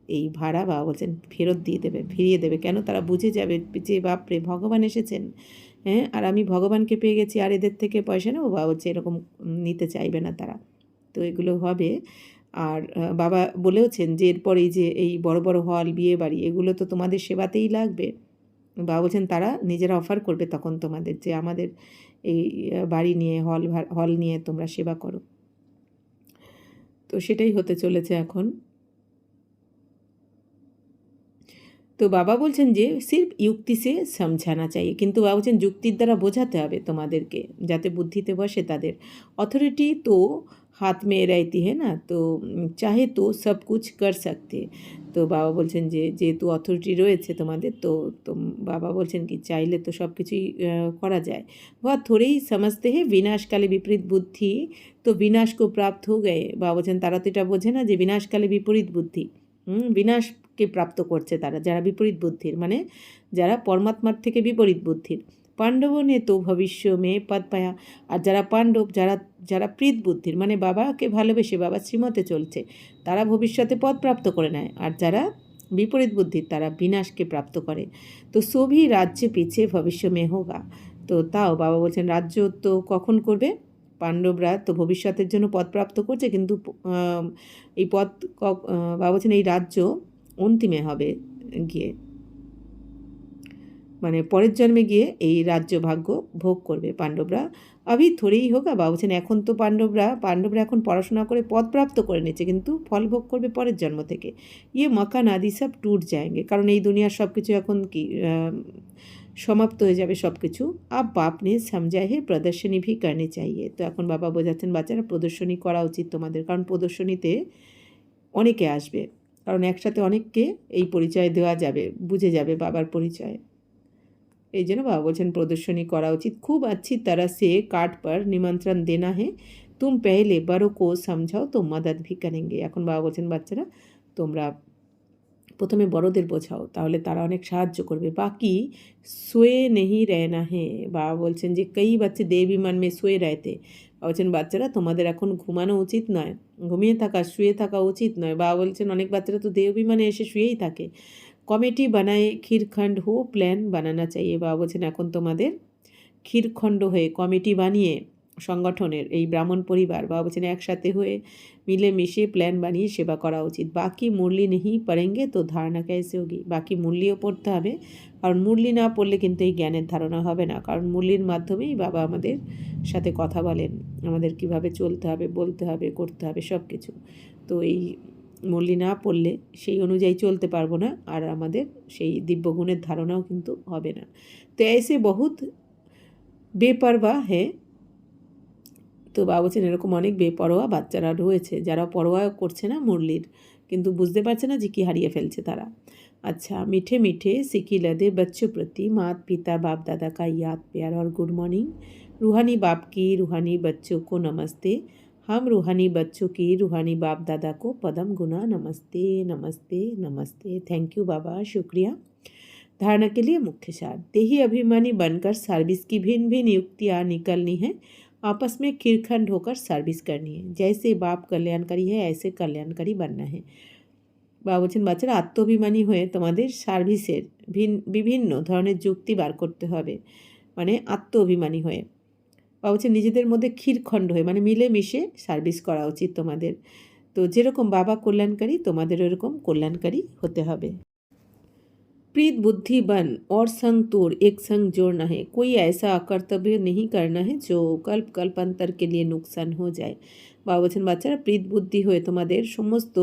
এই ভাড়া বাবা বলছেন ফেরত দিয়ে দেবে, ফিরিয়ে দেবে। কেন, তারা বুঝে যাবে যে বাপরে ভগবান এসেছেন, হ্যাঁ, আর আমি ভগবানকে পেয়ে গেছি আর এদের থেকে পয়সা নেবো, বাবা বলছে এরকম নিতে চাইবে না তারা। তো এগুলো হবে। আর বাবা বলেওছেন যে এরপর এই যে এই বড় বড় হল, বিয়ে বাড়ি, এগুলো তো তোমাদের সেবাতেই লাগবে। বাবা বলছেন তারা নিজেরা অফার করবে তখন তোমাদের, যে আমাদের এই বাড়ি নিয়ে হল নিয়ে তোমরা সেবা করো। তো সেটাই হতে চলেছে এখন। তো বাবা বলছেন যে সির্ফ যুক্তি সে সমঝানা চাইয়ে, কিন্তু বাবা বলছেন যুক্তির দ্বারা বোঝাতে হবে তোমাদেরকে, যাতে বুদ্ধিতে বসে তাদের। অথরিটি তো হাত মে रहती है না, তো চাহে তো সব কুছ কর सकते। তো বাবা বলছেন যে যেহেতু অথরিটি রয়েছে তোমাদের, তো বাবা বলছেন কি চাইলে তো সব কিছুই করা যায়। वह थोड़े ही समझते हैं विनाशकाले विपरीत बुद्धि तो विनाश को प्राप्त हो गए। বাবা বলছেন তারা তো এটা বোঝে না যে বিনাশকালে বিপরীত বুদ্ধি, বিনাশকে প্রাপ্ত করছে তারা, যারা বিপরীত বুদ্ধির, মানে যারা পরমাত্মার থেকে বিপরীত বুদ্ধির। পাণ্ডব নে তো ভবিষ্য মে পদ পায়া, আর যারা পাণ্ডব, যারা যারা প্রীত বুদ্ধির, মানে বাবাকে ভালোবেসে বাবা শ্রীমতে চলছে, তারা ভবিষ্যতে পদ প্রাপ্ত করে নেয়। আর যারা বিপরীত বুদ্ধির তারা বিনাশকে প্রাপ্ত করে। তো সবই রাজ্য পিছে ভবিষ্য মে হোগা। তো তাও বাবা বলছেন রাজ্য তো কখন করবে, পাণ্ডবরা তো ভবিষ্যতের জন্য পদ প্রাপ্ত করছে, কিন্তু এই পদ বাবা বলছেন এই রাজ্য অন্তিমে হবে গিয়ে, মানে পরের জন্মে গিয়ে এই রাজ্য ভাগ্য ভোগ করবে পাণ্ডবরা। আভি থোড়েই হোক, বাবা বলছেন এখন তো পাণ্ডবরা এখন পড়াশোনা করে পদ প্রাপ্ত করে নিচ্ছে, কিন্তু ফল ভোগ করবে পরের জন্ম থেকে। ইয়ে মকান আদি সব টুট যায়গে, কারণ এই দুনিয়ার সব কিছু এখন কি সমাপ্ত হয়ে যাবে সব কিছু। আব বাপ নে সমঝায় হে প্রদর্শনী ভি করনি চাইয়ে। তো এখন বাবা বোঝাচ্ছেন বাচ্চারা প্রদর্শনী করা উচিত তোমাদের, কারণ প্রদর্শনীতে অনেকে আসবে, কারণ একসাথে অনেককে এই পরিচয় দেওয়া যাবে, বুঝে যাবে বাবার পরিচয়। এই জন্য বাবা বলছেন প্রদর্শনী করা উচিত। খুব अच्छी तरह से कार्ड पर निमंत्रण देना है, तुम पहले बड़ों को समझाओ तो मदद भी करेंगे। এখন বাবা বলছেন বাচ্চারা তোমরা প্রথমে বড়দের বোঝাও, তাহলে তারা অনেক সাহায্য করবে। বাকি সোয়ে নেহি रहना है, বাবা বলছেন যে কই বাচ্চে দেবী মান মে সোয়ে रहते। বাবা বলছেন বাচ্চারা তোমাদের এখন ঘুমানো উচিত নয়, ঘুমিয়ে থাকা, শুয়ে থাকা উচিত নয়। বাবা বলছেন অনেক বাচ্চারা তো দেব বিমানে এসে শুয়েই থাকে। কমিটি বানায় ক্ষীরখণ্ড হো প্ল্যান বানানা চাইয়ে। বাবা বলছেন এখন তোমাদের ক্ষীরখণ্ড হয়ে কমিটি বানিয়ে সংগঠনের এই ব্রাহ্মণ পরিবার, বাবা বলছেন একসাথে হয়ে মিলেমিশে প্ল্যান বানিয়ে সেবা করা উচিত। বাকি মুরলি নেই পড়েঙ্গে তো ধারণা कैसे होगी, বাকি মুরলিও পড়তে হবে, কারণ মুরলি না পড়লে কিন্তু এই জ্ঞানের ধারণা হবে না, কারণ মুরলির মাধ্যমেই বাবা আমাদের সাথে কথা বলেন, আমাদের কিভাবে চলতে হবে, বলতে হবে, করতে হবে সব কিছু। তো এই মুরলি না পড়লে সেই অনুযায়ী চলতে পারবো না, আর আমাদের সেই দিব্যগুণের ধারণাও কিন্তু হবে না। তো ऐसे बहुत বেপরোয়া হ্যাঁ। তো বাবা বলছেন এরকম অনেক বেপরোয়া বাচ্চারা রয়েছে, যারা পরোয়া করছে না মুরলির, কিন্তু বুঝতে পারছে না যে কী হারিয়ে ফেলছে তারা। अच्छा मीठे मीठे सिकी लदे बच्चों प्रति माता पिता बाप दादा का याद प्यार और गुड मॉर्निंग। रूहानी बाप की रूहानी बच्चों को नमस्ते। हम रूहानी बच्चों की रूहानी बाप दादा को पदम गुना नमस्ते नमस्ते नमस्ते। थैंक यू बाबा, शुक्रिया। धारणा के लिए मुख्य सार, देही अभिमानी बनकर सर्विस की भिन्न भिन्न युक्तियाँ निकलनी है, आपस में खीरखंड होकर सर्विस करनी है। जैसे बाप कल्याणकारी है ऐसे कल्याणकारी बनना है। বাবা বলছেন বাচ্চারা আত্মঅভিমানী হয়ে তোমাদের সার্ভিসের বিভিন্ন ধরনের যুক্তি বার করতে হবে, মানে আত্মঅভিমানী হয়ে। বাবা বলছেন নিজেদের মধ্যে ক্ষীরখণ্ড হয়ে, মানে মিলেমিশে সার্ভিস করা উচিত তোমাদের। তো যেরকম বাবা কল্যাণকারী তোমাদের ওরকম কল্যাণকারী হতে হবে। प्रीत बुद्धि बन और संग तोड़ एक संग जोड़ना है, कोई ऐसा कर्तव्य नहीं करना है जो कल्प कल्पांतर के लिए नुकसान हो जाए। বাবা বলছেন বাচ্চারা প্রীত বুদ্ধি হয়ে তোমাদের সমস্ত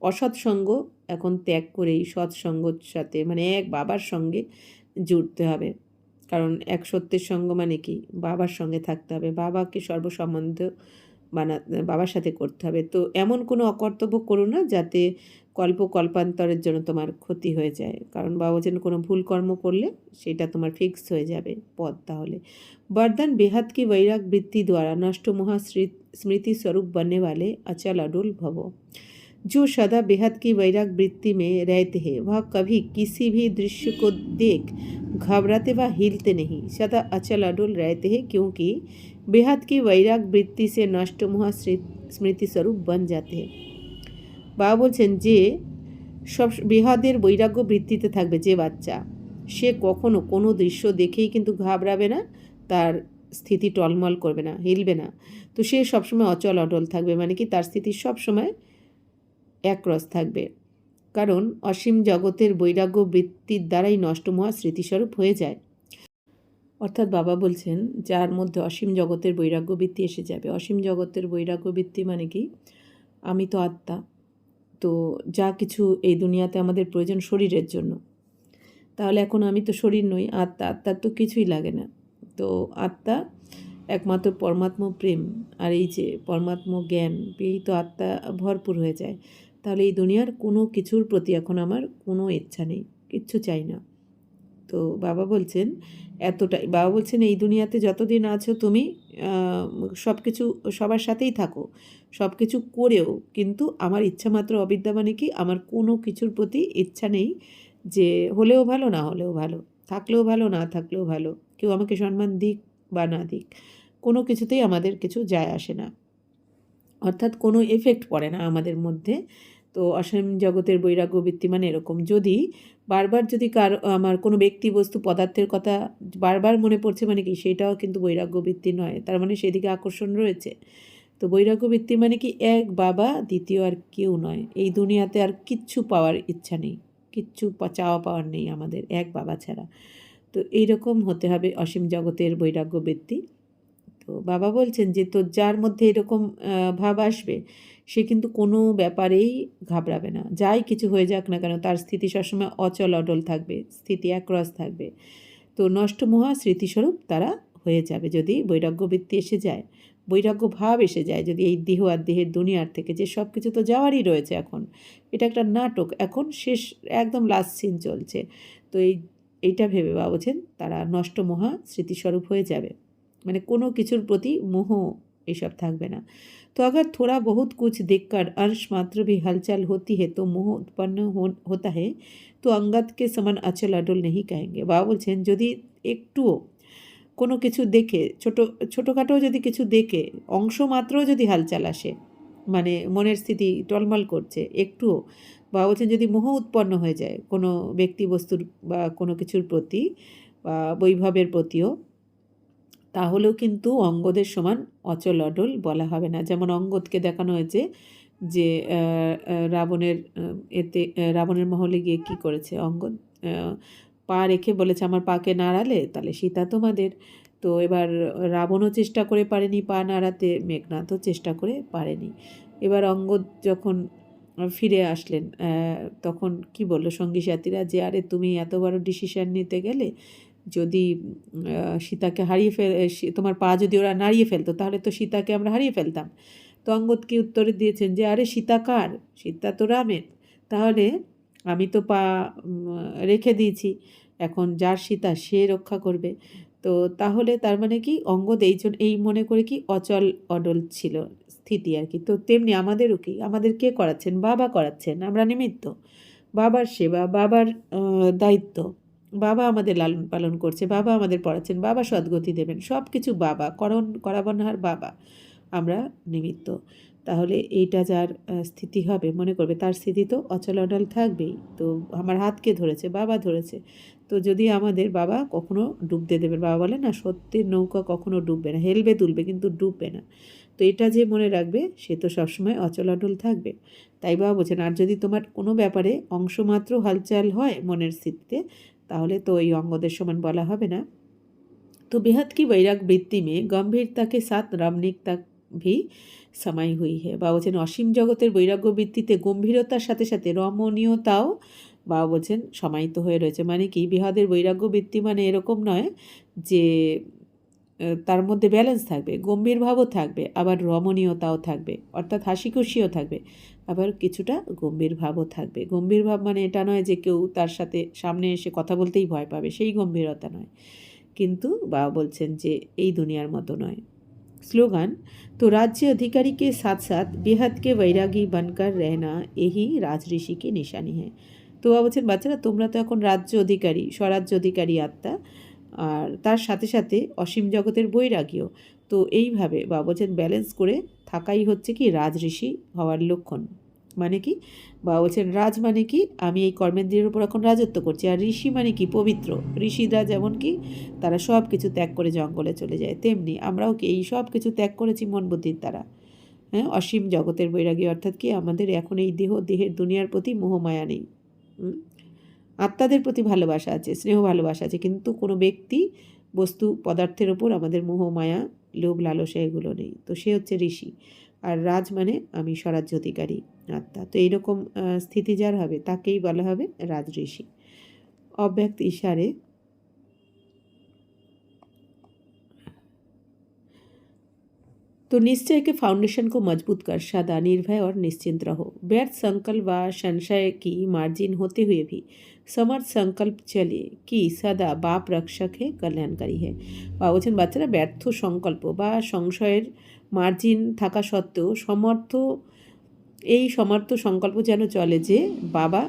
অসৎসঙ্গ এখন ত্যাগ করেই সৎসঙ্গর সাথে, মানে এক বাবার সঙ্গে জুড়তে হবে, কারণ এক সত্যের সঙ্গ মানে কি বাবার সঙ্গে থাকতে হবে, বাবাকে সর্বসম্বন্ধ বাবার সাথে করতে হবে। তো এমন কোনো অকর্তব্য করো না যাতে কল্পান্তরের জন্য তোমার ক্ষতি হয়ে যায়, কারণ বাবা যেন কোনো ভুল কর্ম করলে সেটা তোমার ফিক্স হয়ে যাবে পদ। তাহলে वरदान बेहद की वैराग वृत्ति द्वारा नष्ट महा स्मृति स्वरूप बनने वाले अचल अडुल भव। जो सदा बेहद की वैराग वृत्ति में रहते हैं वह कभी किसी भी दृश्य को देख घबराते व हिलते नहीं, सदा अचल अडुल रहते हैं, क्योंकि बेहद की वैराग वृत्ति से नष्ट महा स्मृति स्वरूप बन जाते हैं। বাবা বলছেন যে সব বেহাদের বৈরাগ্য বৃত্তিতে থাকবে যে বাচ্চা, সে কখনো কোনো দৃশ্য দেখেই কিন্তু ঘাবড়াবে না, তার স্থিতি টলমল করবে না, হিলবে না। তো সে সবসময় অচল অটল থাকবে, মানে কি তার স্থিতি সবসময় একরস থাকবে। কারণ অসীম জগতের বৈরাগ্য বৃত্তির দ্বারাই নষ্ট মহা স্মৃতিস্বরূপ হয়ে যায়। অর্থাৎ বাবা বলছেন যার মধ্যে অসীম জগতের বৈরাগ্য বৃত্তি এসে যাবে। অসীম জগতের বৈরাগ্য বৃত্তি মানে কি, আমি তো আত্মা, তো যা কিছু এই দুনিয়াতে আমাদের প্রয়োজন শরীরের জন্য, তাহলে এখন আমি তো শরীর নই, আত্মা, আত্মার তো কিছুই লাগে না। তো আত্মা একমাত্র পরমাত্ম প্রেম আর এই যে পরমাত্ম জ্ঞান পেয়েই তো আত্মা ভরপুর হয়ে যায়। তাহলে এই দুনিয়ার কোনো কিছুর প্রতি এখন আমার কোনো ইচ্ছা নেই, কিচ্ছু চাই না। তো বাবা বলছেন এতটাই, বাবা বলছেন এই দুনিয়াতে যতদিন আছো তুমি সব কিছু সবার সাথেই থাকো, সব কিছু করেও কিন্তু আমার ইচ্ছা মাত্র অবিদ্যা, মানে কি আমার কোনো কিছুর প্রতি ইচ্ছা নেই, যে হলেও ভালো না হলেও ভালো, থাকলেও ভালো না থাকলেও ভালো, কেউ আমাকে সম্মান দিক বা না দিক, কোনো কিছুতেই আমাদের কিছু যায় আসে না, অর্থাৎ কোনো এফেক্ট পড়ে না আমাদের মধ্যে। তো অসীম জগতের বৈরাগ্য বৃত্তি মানে এরকম, যদি বারবার যদি আমার কোনো ব্যক্তি বস্তু পদার্থের কথা বারবার মনে পড়ছে, মানে কি সেটাও কিন্তু বৈরাগ্য বৃত্তি নয়, তার মানে সেদিকে আকর্ষণ রয়েছে। তো বৈরাগ্য বৃত্তি মানে কি এক বাবা, দ্বিতীয় আর কেউ নয়, এই দুনিয়াতে আর কিচ্ছু পাওয়ার ইচ্ছা নেই, কিচ্ছু চাওয়া পাওয়ার নেই আমাদের এক বাবা ছাড়া। তো এইরকম হতে হবে অসীম জগতের বৈরাগ্য বৃত্তি। তো বাবা বলছেন যে তো যার মধ্যে এরকম ভাব আসবে সে কিন্তু কোনো ব্যাপারেই ঘাবড়াবে না, যাই কিছু হয়ে যাক না কেন তার স্থিতি সবসময় অচল অটল থাকবে, স্থিতি একরস থাকবে। তো নষ্ট মহা স্মৃতিস্বরূপ তারা হয়ে যাবে যদি বৈরাগ্য বৃত্তি এসে যায়, বৈরাগ্য ভাব এসে যায়, যদি এই দেহ আর দেহের দুনিয়ার থেকে যে সব কিছু তো যাওয়ারই রয়েছে, এখন এটা একটা নাটক, এখন শেষ একদম লাস্ট সিন চলছে। তো এইটা ভেবে বাবা বলছেন তারা নষ্ট মহা স্মৃতিস্বরূপ হয়ে যাবে, মানে কোনো কিছুর প্রতি মোহ এইসব থাকবে না। तो अगर थोड़ा बहुत कुछ देखकर अंश मात्र भी हलचल होती है तो मोह उत्पन्न होता है, तो अंगद के समान अचल अडल नहीं कहेंगे। बाबा বলছেন যদি একটুও কোনো কিছু দেখে ছোটোখাটো যদি কিছু দেখে অংশ মাত্রও যদি হালচাল আসে, মানে মনের স্থিতি টলমল করছে একটুও, বাবা বলছেন যদি মোহ উৎপন্ন হয়ে যায় কোনো ব্যক্তি বস্তুর বা কোনো কিছুর প্রতি বা বৈভবের প্রতিও, তাহলেও কিন্তু অঙ্গদের সমান অচল অডল বলা হবে না। যেমন অঙ্গদকে দেখানো হয়েছে যে রাবণের রাবণের মহলে গিয়ে কি করেছে অঙ্গদ, পা রেখে বলেছে আমার পাকে নাড়ালে তাহলে সীতা তোমাদের। তো এবার রাবণও চেষ্টা করে পারেনি পা নাড়াতে, মেঘনাথও চেষ্টা করে পারেনি। এবার অঙ্গদ যখন ফিরে আসলেন তখন কি বললো সঙ্গী সাথীরা যে আরে তুমি এত বড় ডিসিশন নিতে গেলে, যদি সীতাকে হারিয়ে তোমার পা যদি ওরা নাড়িয়ে ফেলতো তাহলে তো সীতাকে আমরা হারিয়ে ফেলতাম। তো অঙ্গদ কি উত্তরে দিয়েছেন যে আরে সীতা কার, সীতা তো রামের, তাহলে আমি তো পা রেখে দিয়েছি, এখন যার সীতা সে রক্ষা করবে। তো তাহলে তার মানে কি অঙ্গদ এই মনে করে কি অচল অডল ছিল স্থিতি আর কি। তো তেমনি আমাদেরও কি, আমাদের কে করাচ্ছেন, বাবা করাচ্ছেন, আমরা নিমিত্ত, বাবার সেবা, বাবার দায়িত্ব, বাবা আমাদের লালন পালন করছে, বাবা আমাদের পড়াচ্ছেন, বাবা সদ্গতি দেবেন, সব কিছু বাবা করাবনহার বাবা, আমরা নিমিত্ত। তাহলে এইটা যার স্থিতি হবে মনে করবে তার স্থিতি তো অচল অডল থাকবেই। তো আমার হাতকে ধরেছে, বাবা ধরেছে, তো যদি আমাদের বাবা কখনো ডুবতে দেবেন, বাবা বলে না সত্যের নৌকা কখনো ডুববে না, হেলবে তুলবে কিন্তু ডুববে না। তো এটা যে মনে রাখবে সে তো সবসময় অচল অডল থাকবে। তাই বাবা বলছেন আর যদি তোমার কোনো ব্যাপারে অংশমাত্র হালচাল হয় মনের স্থিতিতে, তাহলে তো এই অঙ্গদের সমান বলা হবে না। तो बेहद की वैराग वृत्ति में गंभीरता के साथ रमणीकता भी समाई हुई है। বাবা বলছেন অসীম জগতের বৈরাগ্য বৃত্তিতে গম্ভীরতার সাথে সাথে রমণীয়তাও বাবা বলছেন সমাহিত হয়ে রয়েছে। মানে কি বিহাদের বৈরাগ্য বৃত্তি মানে এরকম নয় যে তার মধ্যে ব্যালেন্স থাকবে, গম্ভীর ভাবও থাকবে, আবার রমণীয়তাও থাকবে, অর্থাৎ হাসি খুশিও থাকবে, আবার কিছুটা গম্ভীর ভাবও থাকবে। গম্ভীর ভাব মানে এটা নয় যে কেউ তার সাথে সামনে এসে কথা বলতেই ভয় পাবে, সেই গম্ভীরতা নয়, কিন্তু বাবা বলছেন যে এই দুনিয়ার মতো নয়। স্লোগান, तो राज्य अधिकारी के साथ साथ बेहद के वैरागी बनकर रहना यही राजऋषि की निशानी है। তো বাবা বলছেন বাচ্চারা তোমরা তো এখন রাজ্য অধিকারী, স্বরাজ্য অধিকারী আত্মা, আর তার সাথে সাথে অসীম জগতের বৈরাগীও। তো এইভাবে বাবা বলছেন ব্যালেন্স করে থাকাই হচ্ছে কি রাজঋষি হওয়ার লক্ষণ। মানে কি? বাবা বলছেন রাজ মানে কি? আমি এই কর্মেন্দ্রিয়ের উপর এখন রাজত্ব করছি। আর ঋষি মানে কি? পবিত্র। ঋষিরা যেমন কি তারা সব কিছু ত্যাগ করে জঙ্গলে চলে যায়, তেমনি আমরাও কি এই সব কিছু ত্যাগ করেছি মন বুদ্ধির দ্বারা। হ্যাঁ, অসীম জগতের বৈরাগী, অর্থাৎ কি আমাদের এখন এই দেহের দুনিয়ার প্রতি মোহমায়া নেই। আত্মাদের প্রতি ভালোবাসা আছে, স্নেহ ভালোবাসা আছে, কিন্তু কোনো ব্যক্তি বস্তু পদার্থের ওপর আমাদের মোহমায়া, লোভ লালসা এগুলো নেই। তো সে হচ্ছে ঋষি। আর রাজ মানে আমি স্বরাজ্য অধিকারী আত্মা। তো এইরকম স্থিতি যার হবে তাকেই বলা হবে রাজ ঋষি। अव्यक्त इशारे तो निश्चय के फाउंडेशन को मजबूत कर सदा निर्भय और निश्चिंत रहो। व्यर्थ संकल्प व संशय की मार्जिन होते हुए भी समर्थ संकल्प चले कि सदा बाप रक्षक है, कल्याणकारी है। বা বলছেন বাচ্চারা ব্যর্থ সংকল্প বা সংশয়ের মার্জিন থাকা সত্ত্বেও সমর্থ সংকল্প যেন চলে যে বাবা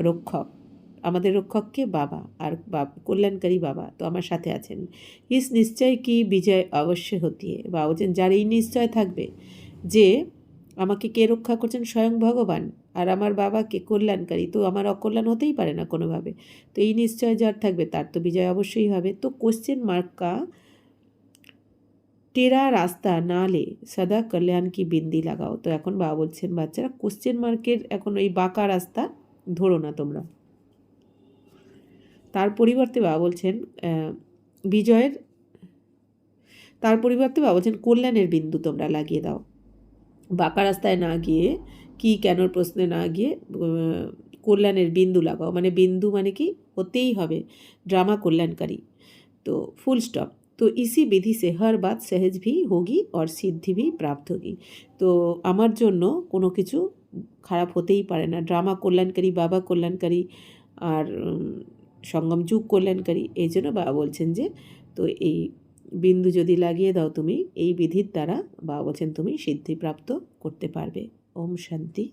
রক্ষক, আমাদের রক্ষককে বাবা, আর কল্যাণকারী বাবা তো আমার সাথে আছেন। ইস নিশ্চয় কি বিজয় অবশ্য হতিয়ে, বা বলছেন যার এই নিশ্চয় থাকবে যে আমাকে কে রক্ষা করছেন, স্বয়ং ভগবান, আর আমার বাবাকে কল্যাণকারী, তো আমার অকল্যাণ হতেই পারে না কোনোভাবে। তো এই নিশ্চয় যার থাকবে তার তো বিজয় অবশ্যই হবে। তো কোশ্চেন মার্ক কা টেরা রাস্তা না লে সদা কল্যাণ কি বিন্দি লাগাও। তো এখন বাবা বলছেন বাচ্চারা কোশ্চেন মার্কের এখন এই বাঁকা রাস্তা ধরো না তোমরা, তার পরিবর্তে বাবা বলছেন কল্যাণের বিন্দু তোমরা লাগিয়ে দাও। বাঁকা রাস্তায় না গিয়ে, কি কেনর প্রশ্নে না গিয়ে কল্যাণের বিন্দু লাগাও। মানে বিন্দু মানে কি হতেই হবে ড্রামা কল্যাণকারী। তো ফুল স্টপ। তো इसी विधि से हर बात सहज भी होगी और सिद्धि भी प्राप्त होगी। তো আমার জন্য কোনো কিছু খারাপ হতেই পারে না। ড্রামা কল্যাণকারী, বাবা কল্যাণকারী, আর সঙ্গম যুগ কল্যাণকারী। এই জন্য বাবা বলছেন যে তো এই বিন্দু যদি লাগিয়ে দাও তুমি এই বিধির দ্বারা, বাবা বলছেন তুমি সিদ্ধিপ্রাপ্ত করতে পারবে। ওম শান্তি।